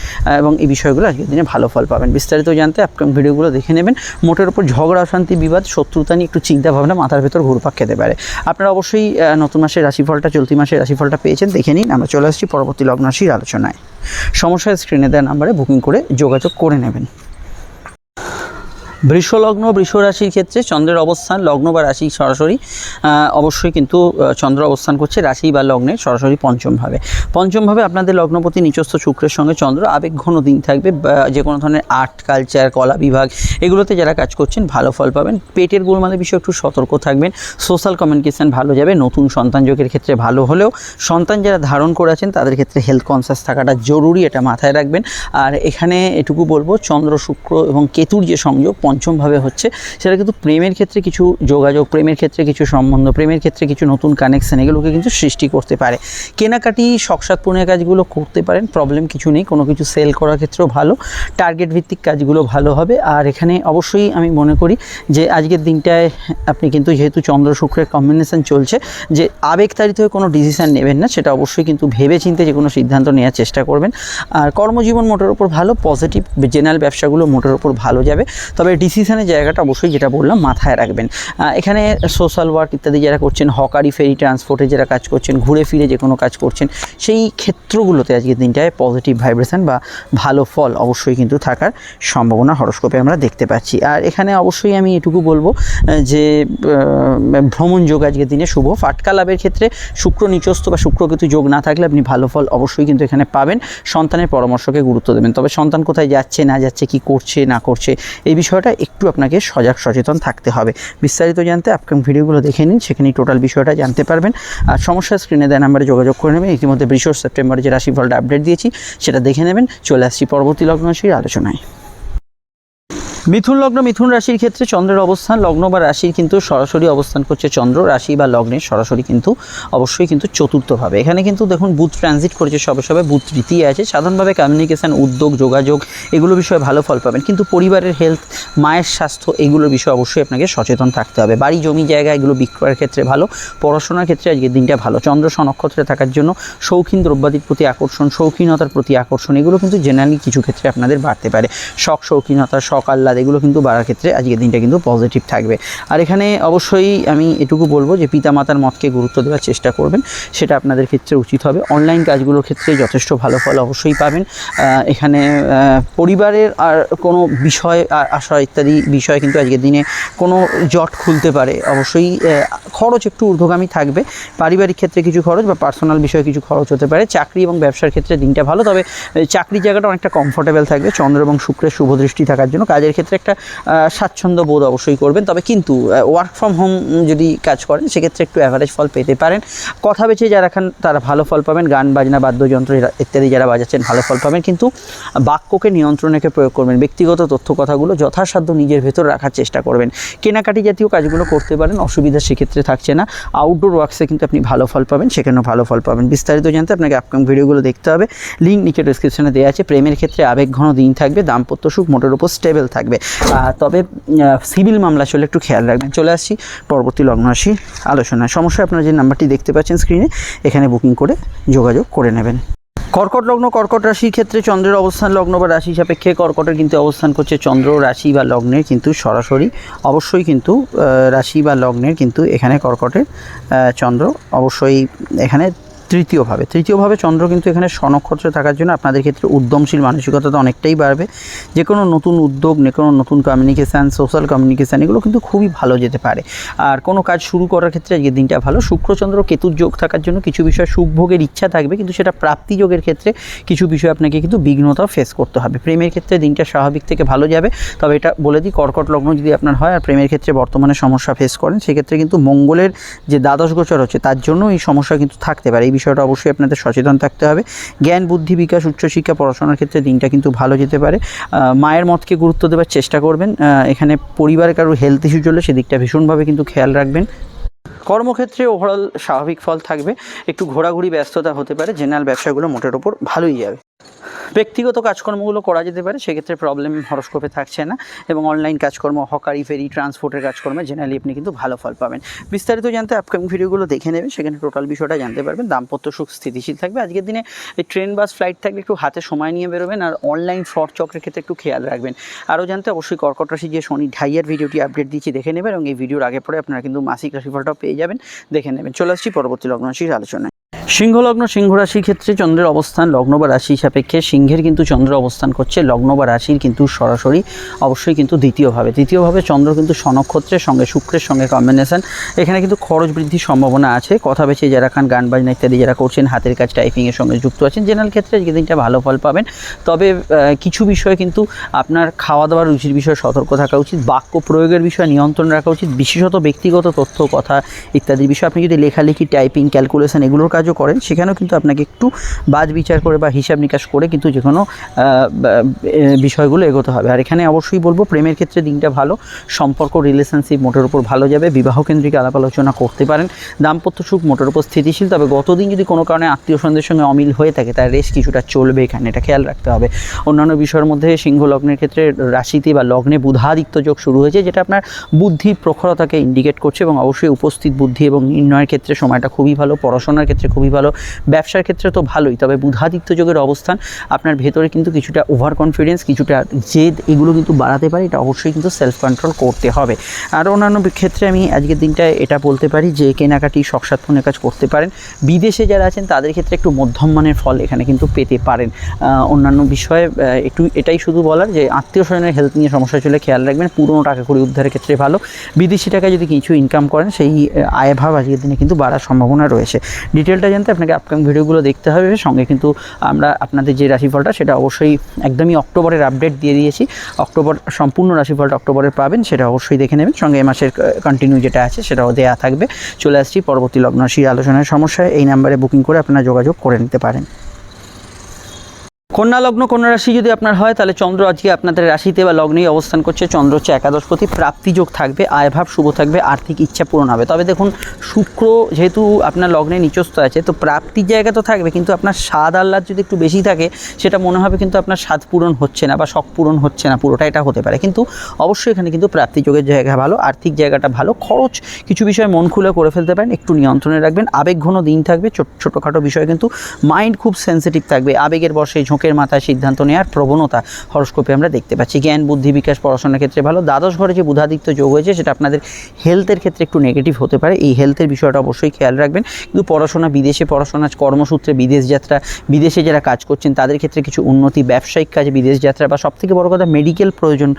এবং এই বিষয়গুলো আজকের দিনে ভালো ফল পাবেন। বিস্তারিত জানতে আপকামিং ভিডিওগুলো দেখে নেবেন। মোটের ওপর ঝগড়া, অশান্তি, বিবাদ, শত্রুতা নিয়ে একটু চিন্তা ভাবনা মাথার ভেতর ঘুরপাক খেতে পারে। আপনারা অবশ্যই নতুন মাসের রাশিফলটা, চলতি মাসের রাশিফলটা পেয়েছেন, দেখে নিন। আমরা চলে আসছি পরবর্তী লগ্ন রাশির আলোচনায়। সমস্যা স্ক্রিনে দেওয়া নাম্বারে বুকিং করে যোগাযোগ করে নেবেন। বৃষলগ্ন, বৃষ রাশির ক্ষেত্রে চন্দ্রের অবস্থান লগ্ন বা রাশি সরাসরি অবশ্যই কিন্তু চন্দ্র অবস্থান করছে রাশি বা লগ্নে সরাসরি পঞ্চমভাবে আপনাদের লগ্নপতি নিচস্থ শুক্রের সঙ্গে চন্দ্র। আবেগঘন দিন থাকবে। যে কোনো ধরনের আর্ট, কালচার, কলা বিভাগ এগুলোতে যারা কাজ করছেন ভালো ফল পাবেন। পেটের গোলমালের বিষয়ে একটু সতর্ক থাকবেন। সোশ্যাল কমিউনিকেশান ভালো যাবে। নতুন সন্তান যোগের ক্ষেত্রে ভালো হলেও সন্তান যারা ধারণ করে আছেন তাদের ক্ষেত্রে হেলথ কনসাস থাকাটা জরুরি, এটা মাথায় রাখবেন। আর এখানে এটুকু বলবো, চন্দ্র, শুক্র এবং কেতুর যে সংযোগ পঞ্চমভাবে হচ্ছে, সেটা কিন্তু প্রেমের ক্ষেত্রে কিছু যোগাযোগ, প্রেমের ক্ষেত্রে কিছু সম্বন্ধ, প্রেমের ক্ষেত্রে কিছু নতুন কানেকশান এগুলোকে কিন্তু সৃষ্টি করতে পারে। কেনাকাটি, শখসাদ পূর্ণের কাজগুলো করতে পারেন, প্রবলেম কিছু নেই। কোনো কিছু সেল করার ক্ষেত্রেও ভালো। টার্গেট ভিত্তিক কাজগুলো ভালো হবে। আর এখানে অবশ্যই আমি মনে করি যে আজকের দিনটায় আপনি কিন্তু যেহেতু চন্দ্র শুক্রের কম্বিনেশন চলছে, যে আবেগতাড়িত হয়ে কোনো ডিসিশান নেবেন না, সেটা অবশ্যই কিন্তু ভেবে চিন্তে যে কোনো সিদ্ধান্ত নেওয়ার চেষ্টা করবেন। আর কর্মজীবন মোটের ওপর ভালো, পজিটিভ। জেনারেল ব্যবসাগুলো মোটের ওপর ভালো যাবে, তবে ডিসিশনের জায়গাটা অবশ্যই যেটা বললাম মাথায় রাখবেন। এখানে সোশ্যাল ওয়ার্ক ইত্যাদি যারা করছেন, হকারি, ফেরি, ট্রান্সপোর্টে যারা কাজ করছেন, ঘুরে ফিরে যে কোনো কাজ করছেন, সেই ক্ষেত্রগুলোতে আজকের দিনটায় পজিটিভ ভাইব্রেশন বা ভালো ফল অবশ্যই কিন্তু থাকার সম্ভাবনা হরস্কোপে আমরা দেখতে পাচ্ছি। আর এখানে অবশ্যই আমি এটুকু বলবো যে ভ্রমণ যোগ আজকের দিনে শুভ। ফাটকা লাভের ক্ষেত্রে শুক্র নিচস্থ বা শুক্রকেতু যোগ না থাকলে আপনি ভালো ফল অবশ্যই কিন্তু এখানে পাবেন। সন্তানের পরামর্শকে গুরুত্ব দেবেন, তবে সন্তান কোথায় যাচ্ছে না যাচ্ছে, কি করছে না করছে, এই বিষয়টা বিষয়টা একটু আপনাকে সজাগ সচেতন থাকতে হবে। বিস্তারিত জানতে আপকামিং ভিডিওগুলো দেখে নিন, সেখানেই টোটাল বিষয়টা জানতে পারবেন। আর সমস্যা স্ক্রিনে দেওয়া নাম্বারে যোগাযোগ করে নেবেন। ইতিমধ্যে 20 সেপ্টেম্বরে যে রাশিফলটা আপডেট দিয়েছি সেটা দেখে নেবেন। চলে আসছি পরবর্তী লগ্ন রাশির আলোচনায়। মিথুন লগ্ন, মিথুন রাশির ক্ষেত্রে চন্দ্রের অবস্থান লগ্ন বা রাশির কিন্তু সরাসরি অবস্থান করছে চন্দ্র রাশি বা লগ্নের সরাসরি কিন্তু অবশ্যই কিন্তু চতুর্থভাবে। এখানে কিন্তু দেখুন বুধ ট্রানজিট করেছে, সবে সবে বুধ তৃতীয় আছে। সাধারণভাবে কমিউনিকেশান, উদ্যোগ, যোগাযোগ এগুলো বিষয়ে ভালো ফল পাবেন, কিন্তু পরিবারের হেলথ, মায়ের স্বাস্থ্য এগুলোর বিষয়ে অবশ্যই আপনাকে সচেতন থাকতে হবে। বাড়ি জমি জায়গা এগুলো বিক্রয়ের ক্ষেত্রে ভালো, পড়াশোনার ক্ষেত্রে আজকের দিনটা ভালো। চন্দ্র নক্ষত্রে থাকার জন্য শৌখিন দ্রব্যাদির প্রতি আকর্ষণ, শৌখিনতার প্রতি আকর্ষণ এগুলো কিন্তু জেনারেলি কিছু ক্ষেত্রে আপনাদের বাড়তে পারে। শখ শৌখিনতা, শখ আহ্লাদ এগুলো কিন্তু বাড়ার ক্ষেত্রে আজকের দিনটা কিন্তু পজিটিভ থাকবে। আর এখানে অবশ্যই আমি এটুকু বলবো যে পিতামাতার মতকে গুরুত্ব দেওয়ার চেষ্টা করবেন, সেটা আপনাদের ক্ষেত্রে উচিত হবে। অনলাইন কাজগুলোর ক্ষেত্রে যথেষ্ট ভালো ফল অবশ্যই পাবেন। এখানে পরিবারের আর কোনো বিষয় আশা ইত্যাদি বিষয় কিন্তু আজকের দিনে কোনো জট খুলতে পারে। অবশ্যই খরচ একটু ঊর্ধ্বগামী থাকবে, পারিবারিক ক্ষেত্রে কিছু খরচ বা পার্সোনাল বিষয়ে কিছু খরচ হতে পারে। চাকরি এবং ব্যবসার ক্ষেত্রে দিনটা ভালো, তবে চাকরির জায়গাটা অনেকটা কমফোর্টেবল থাকবে চন্দ্র এবং শুক্রের শুভ দৃষ্টি থাকার জন্য। কাজের ক্ষেত্রে একটা স্বাচ্ছন্দ্য বোধ অবশ্যই করবেন, তবে কিন্তু ওয়ার্ক ফ্রম হোম যদি কাজ করেন সেক্ষেত্রে একটু অ্যাভারেজ ফল পেতে পারেন। কথা বেছে যারা খান তারা ভালো ফল পাবেন, গান বাজনা বাদ্যযন্ত্র ইত্যাদি যারা বাজাচ্ছেন ভালো ফল পাবেন, কিন্তু বাক্যকে নিয়ন্ত্রণকে প্রয়োগ করবেন। ব্যক্তিগত তথ্য কথাগুলো যথাসাধ্য নিজের ভেতর রাখার চেষ্টা করবেন। কেনাকাটি জাতীয় কাজগুলো করতে পারেন, অসুবিধা সেক্ষেত্রে থাকছে না। আউটডোর ওয়ার্কসে কিন্তু আপনি ভালো ফল পাবেন, সেখানেও ভালো ফল পাবেন। বিস্তারিত জানতে আপনাকে আপকামিং ভিডিওগুলো দেখতে হবে, লিঙ্ক নিচে ডেসক্রিপশনে দেওয়া আছে। প্রেমের ক্ষেত্রে আবেগঘন দিন থাকবে, দাম্পত্য সুখ মোটের উপর স্টেবল থাকবে, তবে সিভিল মামলা চলে একটু খেয়াল রাখবেন। চলে আসছি পরবর্তী লগ্ন রাশির আলোচনায়। সমস্যা আপনারা যে নাম্বারটি দেখতে পাচ্ছেন স্ক্রিনে, এখানে বুকিং করে যোগাযোগ করে নেবেন। কর্কট লগ্ন, কর্কট রাশির ক্ষেত্রে চন্দ্রের অবস্থান লগ্ন বা রাশি সাপেক্ষে কর্কটের কিন্তু অবস্থান করছে চন্দ্র রাশি বা লগ্নের কিন্তু সরাসরি অবশ্যই কিন্তু রাশি বা লগ্নের কিন্তু এখানে কর্কটের চন্দ্র অবশ্যই এখানে তৃতীয়ভাবে চন্দ্র কিন্তু এখানে স্বনক্ষত্রে থাকার জন্য আপনাদের ক্ষেত্রে উদ্যমশীল মানসিকতা তো অনেকটাই বাড়বে। যে কোনো নতুন উদ্যোগ, যে কোনো নতুন কমিউনিকেশান, সোশ্যাল কমিউনিকেশান এগুলো কিন্তু খুবই ভালো যেতে পারে। আর কোনো কাজ শুরু করার ক্ষেত্রে আজকের দিনটা ভালো। শুক্রচন্দ্র কেতুর যোগ থাকার জন্য কিছু বিষয় সুখভোগের ইচ্ছা থাকবে, কিন্তু সেটা প্রাপ্তি যোগের ক্ষেত্রে কিছু বিষয় আপনাকে কিন্তু বিঘ্নতাও ফেস করতে হবে। প্রেমের ক্ষেত্রে দিনটা স্বাভাবিক থেকে ভালো যাবে, তবে এটা বলে দিই কর্কট লগ্ন যদি আপনার হয় আর প্রেমের ক্ষেত্রে বর্তমানে সমস্যা ফেস করেন, সেক্ষেত্রে কিন্তু মঙ্গলের যে দ্বাদশ গোচর হচ্ছে তার জন্য এই সমস্যা কিন্তু থাকতে পারে। এই বিষয়টা অবশ্যই আপনাদের সচেতন থাকতে হবে। জ্ঞান বুদ্ধি বিকাশ, উচ্চশিক্ষা পড়াশোনার ক্ষেত্রে দিনটা কিন্তু ভালো যেতে পারে। মায়ের মতকে গুরুত্ব দেওয়ার চেষ্টা করবেন। এখানে পরিবারে কারো হেলথ ইস্যু চললে সেদিকটা ভীষণভাবে কিন্তু খেয়াল রাখবেন। কর্মক্ষেত্রে ওভারঅল স্বাভাবিক ফল থাকবে, একটু ঘোরাঘুরি ব্যস্ততা হতে পারে। জেনারেল ব্যবসাগুলো মোটের ওপর ভালোই যাবে। ব্যক্তিগত কাজকর্মগুলো করা যেতে পারে, সেক্ষেত্রে প্রবলেম হরস্কোপে থাকছে না। এবং অনলাইন কাজকর্ম, হকারি, ফেরি, ট্রান্সপোর্টের কাজকর্মে জেনারেলি আপনি কিন্তু ভালো ফল পাবেন। বিস্তারিত জানতে আপকামিং ভিডিওগুলো দেখে নেবেন, সেখানে টোটাল বিষয়টা জানতে পারবেন। দাম্পত্য সুখ স্থিতিশীল থাকবে। আজকের দিনে এই ট্রেন বাস ফ্লাইট থাকলে একটু হাতে সময় নিয়ে বেরোবেন, আর অনলাইন ফ্রড চক্রের ক্ষেত্রে একটু খেয়াল রাখবেন। আরও জানতে অবশ্যই কর্কট রাশি যে শনি ঢাইয়ের ভিডিওটি আপডেট দিচ্ছি দেখে নেবেন, এবং এই ভিডিওর আগে পরে আপনারা কিন্তু মাসিক রাশিফলটাও পেয়ে যাবেন, দেখে নেবেন। চলে আসছি পরবর্তী লগ্ন রাশির আলোচনায়। সিংহ লগ্ন, সিংহ রাশির ক্ষেত্রে চন্দ্রের অবস্থান লগ্ন বা রাশি সাপেক্ষে সিংহের কিন্তু চন্দ্র অবস্থান করছে লগ্ন বা রাশির কিন্তু সরাসরি অবশ্যই কিন্তু দ্বিতীয়ভাবে চন্দ্র কিন্তু স্বনক্ষত্রের সঙ্গে শুক্রের সঙ্গে কম্বিনেশন। এখানে কিন্তু খরচ বৃদ্ধির সম্ভাবনা আছে। কথা বেছে যারা খান, গান বাজনা ইত্যাদি যারা করছেন, হাতের কাজ টাইপিংয়ের সঙ্গে যুক্ত আছেন, জেনারেল ক্ষেত্রে আজকে দিনটা ভালো ফল পাবেন। তবে কিছু বিষয়ে কিন্তু আপনার খাওয়া দাওয়ার রুচির বিষয়ে সতর্ক থাকা উচিত। বাক্য প্রয়োগের বিষয়ে নিয়ন্ত্রণ রাখা উচিত, বিশেষত ব্যক্তিগত তথ্য কথা ইত্যাদির বিষয়ে। আপনি যদি লেখালেখি, টাইপিং, ক্যালকুলেশন এগুলোর কাজও করেন, সেখানেও কিন্তু আপনাকে একটু বাজ বিচার করে বা হিসাব নিকাশ করে কিন্তু যে কোনো বিষয়গুলো এগোতে হবে। আর এখানে অবশ্যই বলবো প্রেমের ক্ষেত্রে দিনটা ভালো, সম্পর্ক রিলেশনশিপ মোটের উপর ভালো যাবে। বিবাহকেন্দ্রিক আলাপ আলোচনা করতে পারেন। দাম্পত্য সুখ মোটের উপর স্থিতিশীল, তবে গতদিন যদি কোনো কারণে আত্মীয় স্বজনদের সঙ্গে অমিল হয়ে থাকে তার রেশ কিছুটা চলবে, এখানে এটা খেয়াল রাখতে হবে। অন্যান্য বিষয়ের মধ্যে সিংহ লগ্নের ক্ষেত্রে রাশিতে বা লগ্নে বুধাদিত্য যোগ শুরু হয়েছে, যেটা আপনার বুদ্ধির প্রখরতাকে ইন্ডিকেট করছে, এবং অবশ্যই উপস্থিত বুদ্ধি এবং নির্ণয়ের ক্ষেত্রে সময়টা খুবই ভালো। পড়াশোনার ক্ষেত্রে খুবই ভালো, ব্যবসার ক্ষেত্রে তো ভালোই। তবে বুধাদিত্য যোগের অবস্থান আপনার ভেতরে কিন্তু কিছুটা ওভার কনফিডেন্স, কিছুটা জেদ এগুলো কিন্তু বাড়াতে পারে। এটা অবশ্যই কিন্তু সেলফ কন্ট্রোল করতে হবে। আর অন্যান্য ক্ষেত্রে আমি আজকের দিনটায় এটা বলতে পারি যে কেনাকাটি, শখ সাধনের কাজ করতে পারেন। বিদেশে যারা আছেন তাদের ক্ষেত্রে একটু মধ্যম মানের ফল এখানে কিন্তু পেতে পারেন। অন্যান্য বিষয়ে একটু এটাই শুধু বলার যে আত্মীয় স্বজনের হেলথ নিয়ে সমস্যা চলে খেয়াল রাখবেন। পুরনো টাকা কড়ি উদ্ধারের ক্ষেত্রে ভালো। বিদেশি টাকা যদি কিছু ইনকাম করেন সেই আয়ভাব আজকের দিনে কিন্তু বাড়ার সম্ভাবনা রয়েছে। ডিটেলটা জানতে আপনাকে আপকামিং ভিডিওগুলো দেখতে হবে। সঙ্গে কিন্তু আমরা আপনাদের যে রাশিফলটা সেটা অবশ্যই একদমই অক্টোবরের আপডেট দিয়ে দিয়েছি। অক্টোবর সম্পূর্ণ রাশিফলটা অক্টোবরে পাবেন, সেটা অবশ্যই দেখে নেবেন। সঙ্গে এ মাসের কন্টিনিউ যেটা আছে সেটাও দেওয়া থাকবে। চলে আসছি পরবর্তী লগ্ন রাশির আলোচনায়। সমস্যায় এই নাম্বারে বুকিং করে আপনারা যোগাযোগ করে নিতে পারেন। কন্যা লগ্ন, কন্যা রাশি যদি আপনার হয় তাহলে চন্দ্র আজকে আপনাদের রাশিতে বা লগ্নেই অবস্থান করছে। চন্দ্র হচ্ছে একাদশপতি, প্রাপ্তিযোগ থাকবে, আয়ভাব শুভ থাকবে, আর্থিক ইচ্ছা পূরণ হবে। তবে দেখুন শুক্র যেহেতু আপনার লগ্নে নিচস্থ আছে, তো প্রাপ্তির জায়গা তো থাকবে, কিন্তু আপনার স্বাদ আহ্লাদ যদি একটু বেশি থাকে সেটা মনে হবে কিন্তু আপনার স্বাদ পূরণ হচ্ছে না বা শখ পূরণ হচ্ছে না পুরোটা, এটা হতে পারে। কিন্তু অবশ্যই এখানে কিন্তু প্রাপ্তিযোগের জায়গা ভালো, আর্থিক জায়গাটা ভালো, খরচ কিছু বিষয় মন খুলে করে ফেলতে পারেন, একটু নিয়ন্ত্রণে রাখবেন। আবেগঘন দিন থাকবে, ছোটোখাটো বিষয় কিন্তু মাইন্ড খুব সেন্সিটিভ থাকবে, আবেগের বশে ঝোঁকের মাথায় সিদ্ধান্ত নেওয়ার প্রবণতা হরস্কোপে আমরা দেখতে পাচ্ছি। জ্ঞান বুদ্ধি বিকাশ পড়াশোনার ক্ষেত্রে ভালো। দ্বাদশ ঘরে যে বুধাদিত্য যোগ হয়েছে সেটা আপনাদের হেলথের ক্ষেত্রে একটু নেগেটিভ হতে পারে, এই হেলথের বিষয়টা অবশ্যই খেয়াল রাখবেন। কিন্তু পড়াশোনা, বিদেশে পড়াশোনা, কর্মসূত্রে বিদেশ যাত্রা, বিদেশে যারা কাজ করছেন তাদের ক্ষেত্রে কিছু উন্নতি, ব্যবসায়িক কাজে বিদেশ যাত্রা, বা সবথেকে বড় কথা মেডিকেল প্রয়োজন,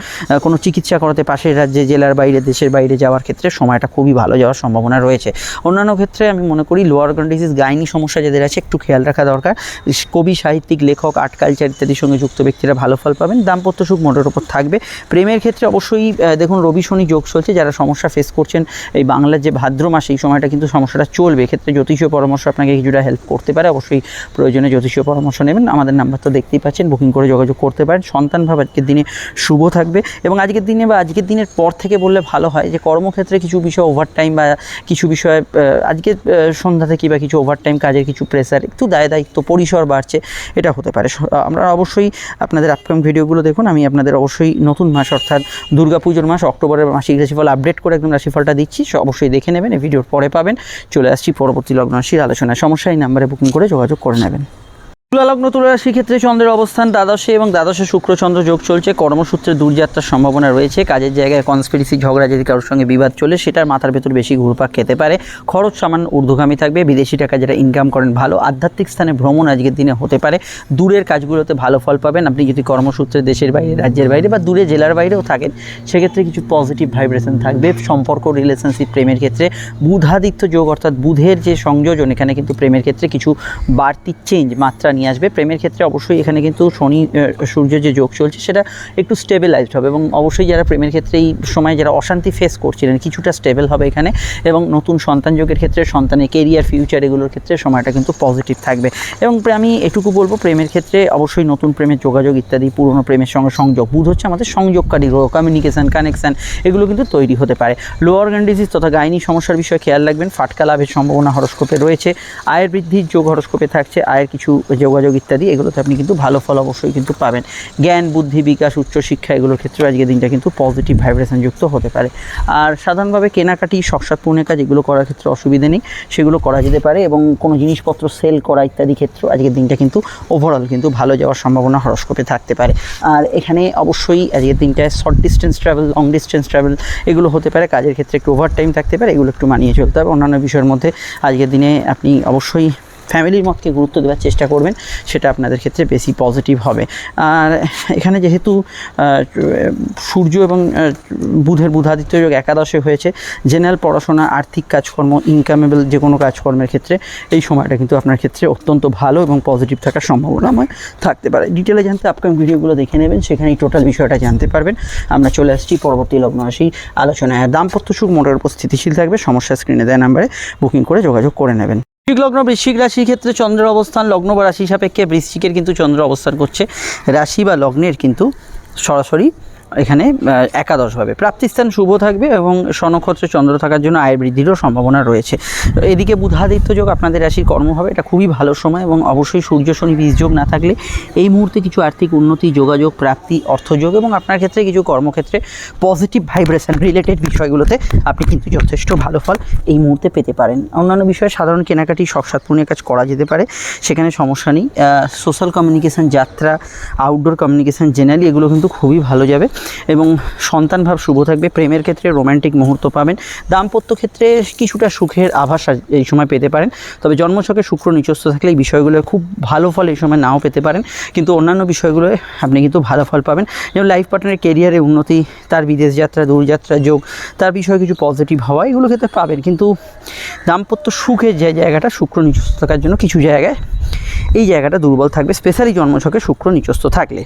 কোনো চিকিৎসা করাতে পাশের রাজ্যে, জেলার বাইরে, দেশের বাইরে যাওয়ার ক্ষেত্রে সময়টা খুবই ভালো যাওয়ার সম্ভাবনা রয়েছে। অন্যান্য ক্ষেত্রে আমি মনে করি লোয়ার অর্গান ডিজিজ, গাইনি সমস্যা যাদের আছে একটু খেয়াল রাখা দরকার। কবি, সাহিত্যিক, লেখক, আর্ট কালচার ইত্যাদির সঙ্গে যুক্ত ব্যক্তিরা ভালো ফল পাবেন। দাম্পত্য সুখ মোটের ওপর থাকবে। প্রেমের ক্ষেত্রে অবশ্যই দেখুন রবি শনি যোগ চলছে, যারা সমস্যা ফেস করছেন এই বাংলার যে ভাদ্র মাস, এই সময়টা কিন্তু সমস্যাটা চলবে। এক্ষেত্রে জ্যোতিষীয় পরামর্শ আপনাকে কিছুটা হেল্প করতে পারে, অবশ্যই প্রয়োজনে জ্যোতিষীয় পরামর্শ নেবেন। আমাদের নাম্বার তো দেখতেই পাচ্ছেন, বুকিং করে যোগাযোগ করতে পারেন। সন্তান ভাব আজকের দিনে শুভ থাকবে, এবং আজকের দিনে বা আজকের দিনের পর থেকে বললে ভালো হয় যে কর্মক্ষেত্রে কিছু বিষয় ওভারটাইম বা কিছু বিষয় আজকে সন্ধ্যা থেকে বা কিছু ওভারটাইম কাজের কিছু প্রেসার, একটু দায়িত্ব পরিসর বাড়ছে, এটা হতে পারে। আমরা অবশ্যই আপনাদের আপকামিং ভিডিওগুলো দেখুন। আমি আপনাদের অবশ্যই নতুন মাস অর্থাৎ দুর্গাপুজোর মাস অক্টোবরের মাসিক রাশিফল আপডেট করে একদম রাশিফলটা দিচ্ছি, অবশ্যই দেখে নেবেন, এই ভিডিওর পরে পাবেন। চলে আসছি পরবর্তী লগ্ন রাশির আলোচনায়। সমস্যা এই নাম্বারে বুকিং করে যোগাযোগ করে নেবেন। তুলা লগ্ন, তুলা রাশির ক্ষেত্রে চন্দ্রের অবস্থান দ্বাদশে, এবং দ্বাদশে শুক্র চন্দ্র যোগ চলছে। কর্মসূত্রে দূরযাত্রার সম্ভাবনা রয়েছে। কাজের জায়গায় কনস্পিরেসি, ঝগড়া, যদি কারোর সঙ্গে বিবাদ চলে সেটার মাথার ভেতর বেশি ঘুরপাক খেতে পারে। খরচ সামান্য ঊর্ধ্বগামী থাকবে। বিদেশি টাকা যেটা ইনকাম করেন ভালো। আধ্যাত্মিক স্থানে ভ্রমণ আজকের দিনে হতে পারে। দূরের কাজগুলোতে ভালো ফল পাবেন। আপনি যদি কর্মসূত্রে দেশের বাইরে, রাজ্যের বাইরে বা দূরে জেলার বাইরেও থাকেন সেক্ষেত্রে কিছু পজিটিভ ভাইব্রেশন থাকবে। সম্পর্ক, রিলেশনশিপ, প্রেমের ক্ষেত্রে বুধাদিত্য যোগ অর্থাৎ বুধের যে সংযোজন এখানে কিন্তু প্রেমের ক্ষেত্রে কিছু বাড়তি চেঞ্জ, মাত্রা নিয়ে আসবে। প্রেমের ক্ষেত্রে অবশ্যই এখানে কিন্তু শনি সূর্য যে যোগ চলছে সেটা একটু স্টেবিলাইজড হবে, এবং অবশ্যই যারা প্রেমের ক্ষেত্রে এই সময় যারা অশান্তি ফেস করছিলেন কিছুটা স্টেবল হবে এখানে। এবং নতুন সন্তান যোগের ক্ষেত্রে, সন্তানের কেরিয়ার, ফিউচার, এগুলোর ক্ষেত্রে সময়টা কিন্তু পজিটিভ থাকবে। এবং আমি এটুকু বলবো, প্রেমের ক্ষেত্রে অবশ্যই নতুন প্রেমের যোগাযোগ ইত্যাদি, পুরনো প্রেমের সঙ্গে সংযোগ, বুধ হচ্ছে আমাদের সংযোগকারী গ্রহ, কমিউনিকেশান, কানেকশান, এগুলো কিন্তু তৈরি হতে পারে। লোয়ার অর্গান ডিজিজ তথা গাইনি সমস্যার বিষয়ে খেয়াল রাখবেন। ফাটকা লাভের সম্ভাবনা হরস্কোপে রয়েছে। আয়ের বৃদ্ধির যোগ হরস্কোপে থাকছে। আয়ের কিছু যোগাযোগ ইত্যাদি, এগুলোতে আপনি কিন্তু ভালো ফল অবশ্যই কিন্তু পাবেন। জ্ঞান বুদ্ধি বিকাশ, উচ্চশিক্ষা, এগুলোর ক্ষেত্রে আজকের দিনটা কিন্তু পজিটিভ ভাইব্রেশন যুক্ত হতে পারে। আর সাধারণভাবে কেনাকাটি, শখসাদ পূর্ণের কাজ, এগুলো করার ক্ষেত্রে অসুবিধে নেই, সেগুলো করা যেতে পারে। এবং কোনো জিনিসপত্র সেল করা ইত্যাদি ক্ষেত্রে আজকের দিনটা কিন্তু ওভারঅল কিন্তু ভালো যাওয়ার সম্ভাবনা হরস্কোপে থাকতে পারে। আর এখানে অবশ্যই আজকের দিনটায় short distance travel, long distance travel এগুলো হতে পারে। কাজের ক্ষেত্রে একটু ওভার টাইম থাকতে পারে, এগুলো একটু মানিয়ে চলতে হবে। অন্যান্য বিষয়ের মধ্যে আজকের দিনে আপনি অবশ্যই ফ্যামিলির মতকে গুরুত্ব দেওয়ার চেষ্টা করবেন, সেটা আপনাদের ক্ষেত্রে বেশি পজিটিভ হবে। আর এখানে যেহেতু সূর্য এবং বুধের বুধাদিত্য যোগ একাদশে হয়েছে, জেনারেল পড়াশোনা, আর্থিক কাজকর্ম, ইনকামেবল যে কোনো কাজকর্মের ক্ষেত্রে এই সময়টা কিন্তু আপনার ক্ষেত্রে অত্যন্ত ভালো এবং পজিটিভ থাকার সম্ভাবনা থাকতে পারে। ডিটেলে জানতে আপকামিং ভিডিওগুলো দেখে নেবেন, সেখানেই টোটাল বিষয়টা জানতে পারবেন। আমরা চলে আসছি পরবর্তী লগ্ন রাশি আলোচনায়। দাম্পত্য সুখ মোটের উপর স্থিতিশীল থাকবে। সমস্যা স্ক্রিনে দেওয়া নাম্বারে বুকিং করে যোগাযোগ করে নেবেন। বৃশ্চিক লগ্ন, বৃশ্চিক রাশির ক্ষেত্রে চন্দ্রের অবস্থান লগ্ন বা রাশি সাপেক্ষে বৃশ্চিকের কিন্তু চন্দ্র অবস্থান করছে। রাশি বা লগ্নের কিন্তু সরাসরি এখানে একাদশভাবে প্রাপ্তিস্থান শুভ থাকবে, এবং স্বনক্ষত্রে চন্দ্র থাকার জন্য আয়ের বৃদ্ধিরও সম্ভাবনা রয়েছে। এদিকে বুধাদিত্য যোগ আপনাদের রাশির কর্ম হবে, এটা খুবই ভালো সময়। এবং অবশ্যই সূর্য শনি বীজ যোগ না থাকলে এই মুহূর্তে কিছু আর্থিক উন্নতি, যোগাযোগ, প্রাপ্তি, অর্থযোগ, এবং আপনার ক্ষেত্রে কিছু কর্মক্ষেত্রে পজিটিভ ভাইব্রেশন রিলেটেড বিষয়গুলোতে আপনি কিন্তু যথেষ্ট ভালো ফল এই মুহূর্তে পেতে পারেন। অন্যান্য বিষয়ে সাধারণ কেনাকাটি, শখসাদ পূর্ণের কাজ করা যেতে পারে, সেখানে সমস্যা নেই। সোশ্যাল কমিউনিকেশান, যাত্রা, আউটডোর কমিউনিকেশান জেনারেলি এগুলো কিন্তু খুবই ভালো যাবে। এবং সন্তান ভাব শুভ থাকবে। প্রেমের ক্ষেত্রে রোম্যান্টিক মুহূর্ত পাবেন। দাম্পত্য ক্ষেত্রে কিছুটা সুখের আভাস এই সময় পেতে পারেন, তবে জন্মছকে শুক্র নিচস্থ থাকলে এই বিষয়গুলো খুব ভালো ফল এই সময় নাও পেতে পারেন, কিন্তু অন্যান্য বিষয়গুলোয় আপনি কিন্তু ভালো ফল পাবেন। যেমন লাইফ পার্টনারের কেরিয়ারে উন্নতি, তার বিদেশ যাত্রা, দূরযাত্রা যোগ, তার বিষয়ে কিছু পজিটিভ হওয়া, এগুলো ক্ষেত্রে পাবেন। কিন্তু দাম্পত্য সুখের যে জায়গাটা শুক্র নিচস্থ থাকার জন্য কিছু জায়গায় এই জায়গাটা দুর্বল থাকবে, স্পেশালি জন্মছকে শুক্র নিচস্থ থাকলে।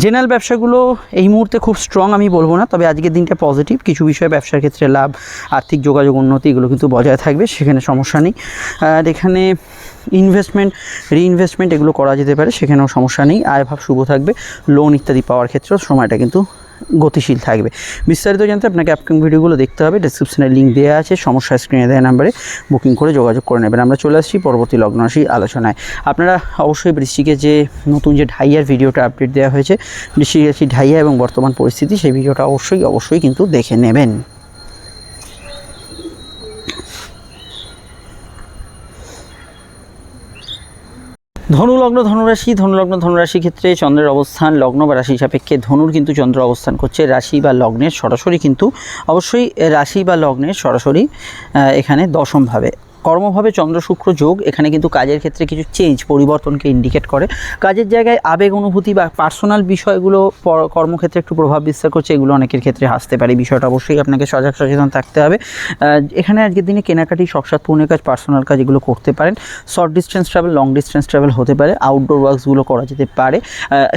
জেনারেল ব্যবসাগুলো এই মুহূর্তে খুব স্ট্রং আমি বলবো না, তবে আজকের দিনটা পজিটিভ। কিছু বিষয়ে ব্যবসার ক্ষেত্রে লাভ, আর্থিক যোগাযোগ, উন্নতি এগুলো কিন্তু বজায় থাকবে, সেখানে সমস্যা নেই। আর এখানে ইনভেস্টমেন্ট, রিইনভেস্টমেন্ট এগুলো করা যেতে পারে, সেখানেও সমস্যা নেই। আয়ভাব শুভ থাকবে, লোন ইত্যাদি পাওয়ার ক্ষেত্রেও সময়টা কিন্তু গতিশীল থাকবে। বিস্তারিত জানতে আপনাকে আপকামিং ভিডিওগুলো দেখতে হবে, ডেসক্রিপশনে লিঙ্ক দেওয়া আছে, সমস্যা স্ক্রিনে দেওয়া নাম্বারে বুকিং করে যোগাযোগ করে নেবেন। আমরা চলে আসছি পরবর্তী লগ্ন রাশি আলোচনায়। আপনারা অবশ্যই বৃশ্চিকের যে নতুন যে ঢাইয়ার ভিডিওটা আপডেট দেওয়া হয়েছে, বৃশ্চিক রাশি ঢাইয়া এবং বর্তমান পরিস্থিতি, সেই ভিডিওটা অবশ্যই কিন্তু দেখে নেবেন। ধনুলগ্ন ধনুরাশি ক্ষেত্রে চন্দ্রের অবস্থান লগ্ন বা রাশি সাপেক্ষে ধনুর কিন্তু চন্দ্র অবস্থান করছে রাশি বা লগ্নের সরাসরি, কিন্তু অবশ্যই রাশি বা লগ্নের সরাসরি এখানে দশমভাবে। কর্মভাবে চন্দ্র শুক্র যোগ, এখানে কিন্তু কাজের ক্ষেত্রে কিছু চেঞ্জ, পরিবর্তনকে ইন্ডিকেট করে। কাজের জায়গায় আবেগ অনুভূতি বা পার্সোনাল বিষয়গুলো কর্মক্ষেত্রে একটু প্রভাব বিস্তার করছে, এগুলো অনেকের ক্ষেত্রে হাসতে পারে। বিষয়টা অবশ্যই আপনাকে সজাগ সচেতন থাকতে হবে। এখানে আজকের দিনে কেনাকাটি, শখসাদ পূর্ণের কাজ, পার্সোনাল কাজ এগুলো করতে পারেন। Short distance travel, long distance travel হতে পারে। আউটডোর ওয়ার্কসগুলো করা যেতে পারে।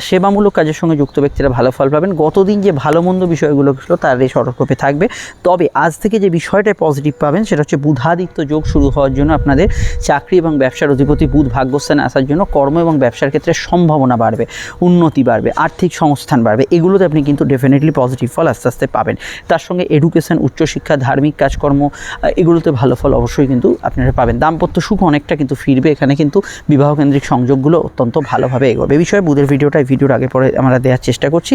সেবামূলক কাজের সঙ্গে যুক্ত ব্যক্তিরা ভালো ফল পাবেন। গতদিন যে ভালো মন্দ বিষয়গুলো ছিল তার এই সতর্কতা থাকবে। তবে আজ থেকে যে বিষয়টা পজিটিভ পাবেন সেটা হচ্ছে বুধাদিত্য যোগ শুরু হওয়ার জন্য আপনাদের চাকরি এবং ব্যবসার অধিপতি বুধ ভাগ্যস্থানে আসার জন্য কর্ম এবং ব্যবসার ক্ষেত্রে সম্ভাবনা বাড়বে, উন্নতি বাড়বে, আর্থিক সংস্থান বাড়বে। এগুলোতে আপনি কিন্তু ডেফিনেটলি পজিটিভ ফল আস্তে আস্তে পাবেন। তার সঙ্গে এডুকেশন, উচ্চশিক্ষা, ধার্মিক কাজকর্ম এগুলোতে ভালো ফল অবশ্যই কিন্তু আপনারা পাবেন। দাম্পত্য সুখ অনেকটা কিন্তু ফিরবে। এখানে কিন্তু বিবাহ কেন্দ্রিক সংযোগগুলো অত্যন্ত ভালোভাবে এগোবে। এই বিষয়ে বুধের ভিডিওর আগে পরে আমরা দেওয়ার চেষ্টা করছি,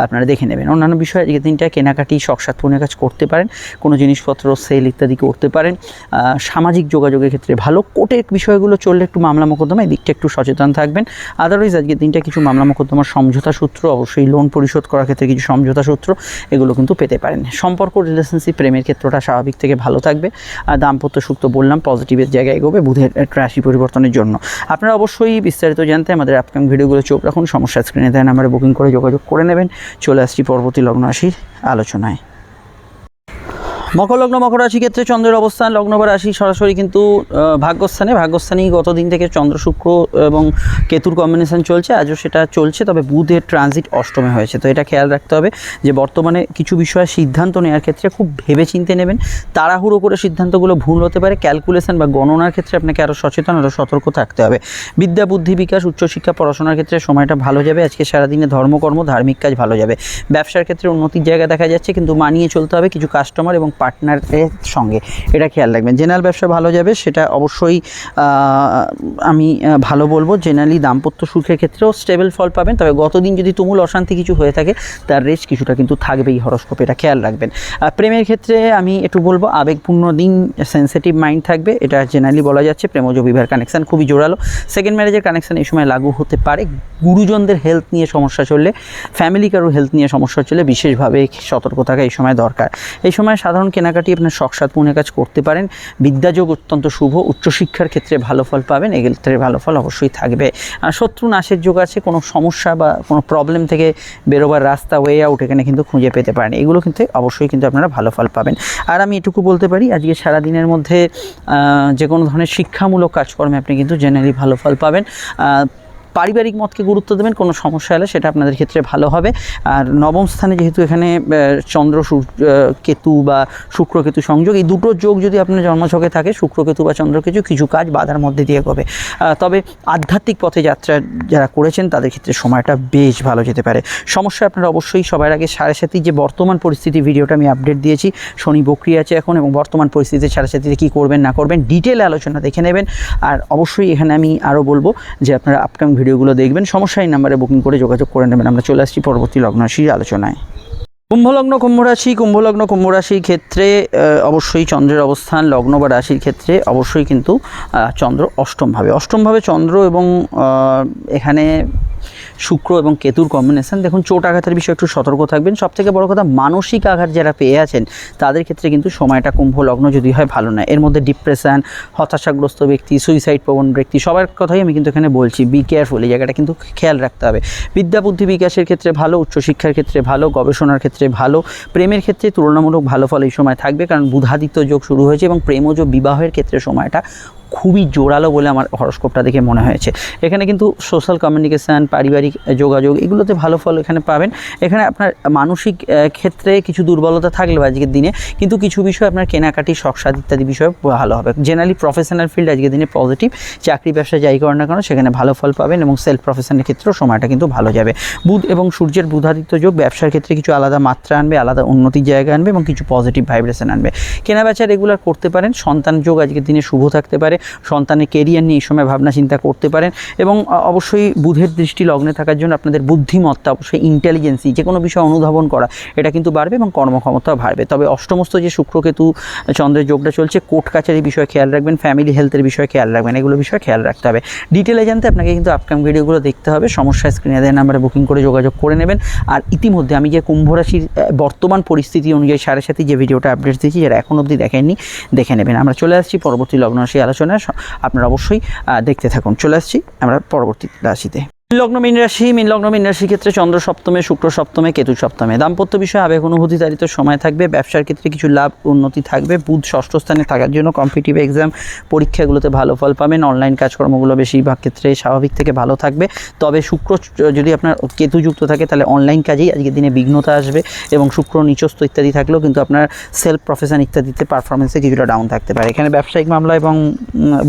আপনারা দেখে নেবেন। অন্যান্য বিষয়ে আজকের দিনটা কেনাকাটি, শখসাদ পূর্ণের কাজ করতে পারেন, কোনো জিনিসপত্র সেল ইত্যাদি করতে পারেন। সামাজিক যোগাযোগের ক্ষেত্রে ভালো। কোর্টের বিষয়গুলো চললে একটু মামলা মোকদ্দমা, এই দিকটা একটু সচেতন থাকবেন। আদারওয়াইজ আজকের দিনটা কিছু মামলা মোকদ্দমার সমঝোতা সূত্র, অবশ্যই লোন পরিশোধ করার ক্ষেত্রে কিছু সমঝোতা সূত্র এগুলো কিন্তু পেতে পারেন। সম্পর্ক, রিলেশনশিপ, প্রেমের ক্ষেত্রটা স্বাভাবিক থেকে ভালো থাকবে। আর দাম্পত্য সুখ তো বললাম পজিটিভের জায়গায় এগোবে বুধের রাশি পরিবর্তনের জন্য। আপনারা অবশ্যই বিস্তারিত জানতে আমাদের আপকামিং ভিডিওগুলো চোখ রাখুন, সমস্যা স্ক্রিনে দেওয়া নাম্বারে বুকিং করে যোগাযোগ করে নেবেন। চলে আসছি পরবর্তী লগ্ন রাশির আলোচনায়। মকর লগ্ন, মকর রাশি ক্ষেত্রে চন্দ্রের অবস্থান লগ্ন বা রাশি সরাসরি কিন্তু ভাগ্যস্থানেই গতদিন থেকে চন্দ্র শুক্র এবং কেতুর কম্বিনেশন চলছে, আজও সেটা চলছে। তবে বুধের ট্রানজিট অষ্টমে হয়েছে, তো এটা খেয়াল রাখতে হবে যে বর্তমানে কিছু বিষয়ে সিদ্ধান্ত নেওয়ার ক্ষেত্রে খুব ভেবে চিন্তে নেবেন। তাড়াহুড়ো করে সিদ্ধান্তগুলো ভুল হতে পারে। ক্যালকুলেশন বা গণনার ক্ষেত্রে আপনাকে আরও সচেতন, আরও সতর্ক থাকতে হবে। বিদ্যা, বুদ্ধি বিকাশ, উচ্চশিক্ষা, পড়াশোনার ক্ষেত্রে সময়টা ভালো যাবে। আজকে সারাদিনে ধর্মকর্ম, ধার্মিক কাজ ভালো যাবে। ব্যবসার ক্ষেত্রে উন্নতির জায়গা দেখা যাচ্ছে, কিন্তু মানিয়ে চলতে হবে কিছু কাস্টমার এবং পার্টনারের সঙ্গে, এটা খেয়াল রাখবেন। জেনারেল ব্যবসা ভালো যাবে, সেটা অবশ্যই আমি ভালো বলবো। জেনারেলি দাম্পত্য সুখের ক্ষেত্রেও স্টেবল ফল পাবেন, তবে গতদিন যদি তুমুল অশান্তি কিছু হয়ে থাকে তার রেস্ট কিছুটা কিন্তু থাকবেই হরস্কোপে, এটা খেয়াল রাখবেন। প্রেমের ক্ষেত্রে আমি একটু বলবো আবেগপূর্ণ দিন, সেন্সিটিভ মাইন্ড থাকবে, এটা জেনারেলি বলা যাচ্ছে। প্রেমজ বিবাহের কানেকশান খুবই জোরালো। সেকেন্ড ম্যারেজের কানেকশান এই সময় লাগু হতে পারে। গুরুজনদের হেলথ নিয়ে সমস্যা চললে, ফ্যামিলি কারোর হেলথ নিয়ে সমস্যা চললে বিশেষভাবে সতর্ক থাকা এই সময় দরকার। এই সময় সাধারণ কেনাকাটি, আপনার শখসাদ পূর্ণের কাজ করতে পারেন। বিদ্যাযোগ অত্যন্ত শুভ, উচ্চশিক্ষার ক্ষেত্রে ভালো ফল পাবেন, এক্ষেত্রে ভালো ফল অবশ্যই থাকবে। শত্রু নাশের যোগ আছে, কোনো সমস্যা বা কোনো প্রবলেম থেকে বেরোবার রাস্তা, ওয়ে আউট এখানে কিন্তু খুঁজে পেতে পারেন। এগুলো কিন্তু অবশ্যই কিন্তু আপনারা ভালো ফল পাবেন। আর আমি এটুকু বলতে পারি, আজকে সারাদিনের মধ্যে যে কোনো ধরনের শিক্ষামূলক কাজকর্মে আপনি কিন্তু জেনারেলি ভালো ফল পাবেন। পারিবারিক মতকে গুরুত্ব দেবেন, কোনো সমস্যা হলে সেটা আপনাদের ক্ষেত্রে ভালো হবে। আর নবম স্থানে যেহেতু এখানে চন্দ্র কেতু বা শুক্রকেতু সংযোগ, এই দুটো যোগ যদি আপনার জন্মছকে থাকে, শুক্রকেতু বা চন্দ্রকেতু, কিছু কাজ বাধার মধ্যে দিয়ে হবে। তবে আধ্যাত্মিক পথে যাত্রা যারা করেছেন তাদের ক্ষেত্রে সময়টা বেশ ভালো যেতে পারে। সমস্যা আপনারা অবশ্যই সবার আগে 7.5 যে বর্তমান পরিস্থিতি ভিডিওটা আমি আপডেট দিয়েছি, শনি বক্রি আছে এখন, এবং বর্তমান পরিস্থিতিতে 7.5 কী করবেন না করবেন ডিটেল আলোচনা দেখে নেবেন। আর অবশ্যই এখানে আমি আরও বলবো যে আপনারা আপকামিং ভিডিওগুলো দেখবেন, সমস্যা এই নাম্বারে বুকিং করে যোগাযোগ করে নেবেন। আমরা চলে আসছি পরবর্তী লগ্ন রাশির আলোচনায়। কুম্ভলগ্ন, কুম্ভ রাশির ক্ষেত্রে অবশ্যই চন্দ্রের অবস্থান লগ্ন বা রাশির ক্ষেত্রে অবশ্যই কিন্তু চন্দ্র অষ্টমভাবে চন্দ্র, এবং এখানে শুক্র এবং কেতুর কম্বিনেশন, দেখুন চোট আঘাতের বিষয়ে একটু সতর্ক থাকবেন। সবথেকে বড় কথা, মানসিক আঘাত যারা পেয়ে আছেন তাদের ক্ষেত্রে কিন্তু সময়টা কুম্ভ লগ্ন যদি হয় ভালো নয়। এর মধ্যে ডিপ্রেশন, হতাশাগ্রস্ত ব্যক্তি, সুইসাইড প্রবণ ব্যক্তি, সবার কথাই আমি কিন্তু এখানে বলছি। বি কেয়ারফুল, এই জায়গাটা কিন্তু খেয়াল রাখতে হবে। বিদ্যা বুদ্ধি বিকাশের ক্ষেত্রে ভালো, উচ্চশিক্ষার ক্ষেত্রে ভালো, গবেষণার ক্ষেত্রে ভালো, প্রেমের ক্ষেত্রে তুলনামূলক ভালো ফল এই সময় থাকবে, কারণ বুধাদিত্য যোগ শুরু হয়েছে এবং প্রেমজ বিবাহের ক্ষেত্রে সময়টা খুবই জোরালো বলে আমার হরস্কোপটা দেখে মনে হয়েছে। এখানে কিন্তু সোশ্যাল কমিউনিকেশান, পারিবারিক যোগাযোগ, এগুলোতে ভালো ফল এখানে পাবেন। এখানে আপনার মানসিক ক্ষেত্রে কিছু দুর্বলতা থাকলেও আজকের দিনে কিন্তু কিছু বিষয় আপনার কেনাকাটি, শখসাদ ইত্যাদি বিষয়ে ভালো হবে। জেনারেলি প্রফেশনাল ফিল্ড আজকের দিনে পজিটিভ, চাকরি ব্যবসা যাই করেন না কেন সেখানে ভালো ফল পাবেন এবং সেলফ প্রফেশনের ক্ষেত্রেও সময়টা কিন্তু ভালো যাবে। বুধ এবং সূর্যের বুধাদিত্য যোগ ব্যবসার ক্ষেত্রে কিছু আলাদা মাত্রা আনবে, আলাদা উন্নতির জায়গা আনবে এবং কিছু পজিটিভ ভাইব্রেশন আনবে। কেনাবেচা রেগুলার করতে পারেন। সন্তান যোগ আজকের দিনে শুভ থাকতে পারে, সন্তানের কেরিয়ার নিয়ে এই সময় ভাবনা চিন্তা করতে পারেন এবং অবশ্যই বুধের দৃষ্টি লগ্নে থাকার জন্য আপনাদের বুদ্ধিমত্তা, অবশ্যই ইন্টেলিজেন্সি, যে কোনো বিষয় অনুধাবন করা, এটা কিন্তু বাড়বে এবং কর্মক্ষমতাও বাড়বে। তবে অষ্টমস্ত যে শুক্রকেতু চন্দ্রের যোগটা চলছে, কোর্ট কাছারির বিষয়ে খেয়াল রাখবেন, ফ্যামিলি হেলথের বিষয়ে খেয়াল রাখবেন, এগুলো বিষয়ে খেয়াল রাখতে হবে। ডিটেলে জানতে আপনাকে কিন্তু আপকামিং ভিডিওগুলো দেখতে হবে। সমস্যা স্ক্রিনে দেওয়া নাম্বারে বুকিং করে যোগাযোগ করে নেবেন। আর ইতিমধ্যে আমি যে কুম্ভ রাশির বর্তমান পরিস্থিতি অনুযায়ী 7.5 যে ভিডিওটা আপডেট দিয়েছি, যারা এখন অবধি দেখেননি দেখে নেবেন। আমরা চলে আসছি পরবর্তী লগ্ন রাশি আলোচনায়, আপনারা অবশ্যই দেখতে থাকুন। চলে আসছি আমরা পরবর্তী রাশিতে। লগ্ন মীন রাশি। লগ্ন মীন রাশির ক্ষেত্রে চন্দ্র সপ্তমে, শুক্র সপ্তমে, কেতু সপ্তমে। দাম্পত্য বিষয়ে আবেগ অনুভূতি তারিত সময় থাকবে। ব্যবসার ক্ষেত্রে কিছু লাভ উন্নতি থাকবে। বুধ ষষ্ঠ স্থানে থাকার জন্য কম্পিটিটিভ এক্সাম, পরীক্ষাগুলোতে ভালো ফল পাবেন। অনলাইন কাজকর্মগুলো বেশিরভাগ ক্ষেত্রে স্বাভাবিক থেকে ভালো থাকবে। তবে শুক্র যদি আপনার কেতুযুক্ত থাকে তাহলে অনলাইন কাজেই আজকের দিনে বিঘ্নতা আসবে এবং শুক্র নিচস্থ ইত্যাদি থাকলেও কিন্তু আপনার সেলফ প্রফেশন ইত্যাদিতে পারফরমেন্সে কিছুটা ডাউন থাকতে পারে। এখানে ব্যবসায়িক মামলা এবং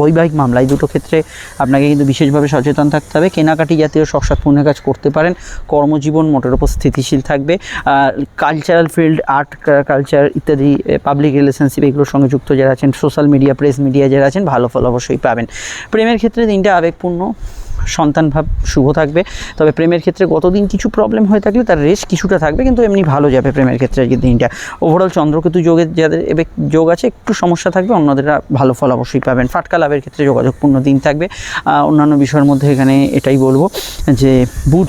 বৈবাহিক মামলা এই দুটো ক্ষেত্রে আপনাকে কিন্তু বিশেষভাবে সচেতন থাকতে হবে। কেনাকাটি জাতীয় শখসাদ পূর্ণের কাজ করতে পারেন। কর্মজীবন মোটের ওপর স্থিতিশীল থাকবে। কালচারাল ফিল্ড, আর্ট, কালচার ইত্যাদি, পাবলিক রিলেশনশিপ, এগুলোর সঙ্গে যুক্ত যারা আছেন, সোশ্যাল মিডিয়া, প্রেস মিডিয়া যারা আছেন, ভালো ফল অবশ্যই পাবেন। প্রেমের ক্ষেত্রে দিনটা আবেগপূর্ণ, সন্তান ভাব শুভ থাকবে। তবে প্রেমের ক্ষেত্রে গতদিন কিছু প্রবলেম হয়ে থাকলে তার রেশ কিছুটা থাকবে, কিন্তু এমনি ভালো যাবে প্রেমের ক্ষেত্রে আজকের দিনটা। ওভারঅল চন্দ্রকেতু যোগের যাদের যোগ আছে একটু সমস্যা থাকবে, অন্যদেরা ভালো ফল অবশ্যই পাবেন। ফাটকা লাভের ক্ষেত্রে যোগাযোগপূর্ণ দিন থাকবে। অন্যান্য বিষয়ের মধ্যে এখানে এটাই বলবো যে বুধ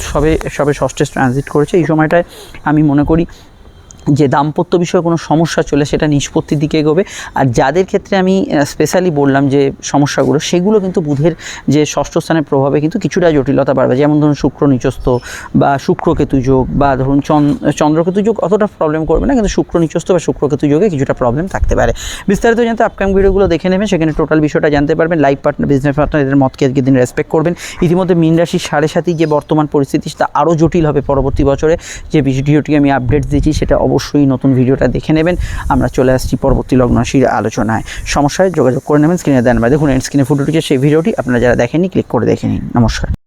সবে ষষ্ঠে ট্রানজিট করেছে। এই সময়টায় আমি মনে করি যে দাম্পত্য বিষয়ে কোনো সমস্যা চলে সেটা নিষ্পত্তির দিকে এগোবে। আর যাদের ক্ষেত্রে আমি স্পেশালি বললাম যে সমস্যাগুলো, সেগুলো কিন্তু বুধের যে ষষ্ঠ স্থানের প্রভাবে কিন্তু কিছুটা জটিলতা বাড়বে। যেমন ধরুন শুক্র নিচস্থ বা শুক্রকেতু যোগ, বা ধরুন চন্দ্রকেতু যোগ অতটা প্রবলেম করবে না, কিন্তু শুক্র নিচস্থ বা শুক্রকেতু যোগে কিছুটা প্রবলেম থাকতে পারে। বিস্তারিত জানতে আপকামিং ভিডিওগুলো দেখে নেবেন, সেখানে টোটাল বিষয়টা জানতে পারবেন। লাইফ পার্টনার, বিজনেস পার্টনার, এদের মতকে আজকের দিন রেসপেক্ট করবেন। ইতিমধ্যে মীন রাশির 7.5 যে বর্তমান পরিস্থিতি সেটা আরও জটিল হবে পরবর্তী বছরে। যে ভিডিওটি আমি আপডেট দিয়েছি সেটা অবশ্যই নতুন ভিডিওটা দেখে নেবেন। আমরা চলে আসছি পরবর্তী লগ্ন রাশির আলোচনায়। সমস্যায় যোগাযোগ করে নেবেন, স্ক্রিনে দেন বা দেখুন এন্ড স্ক্রিনে ফুটে উঠেছে সেই ভিডিওটি, আপনারা যারা দেখেননি ক্লিক করে দেখে নিন। নমস্কার।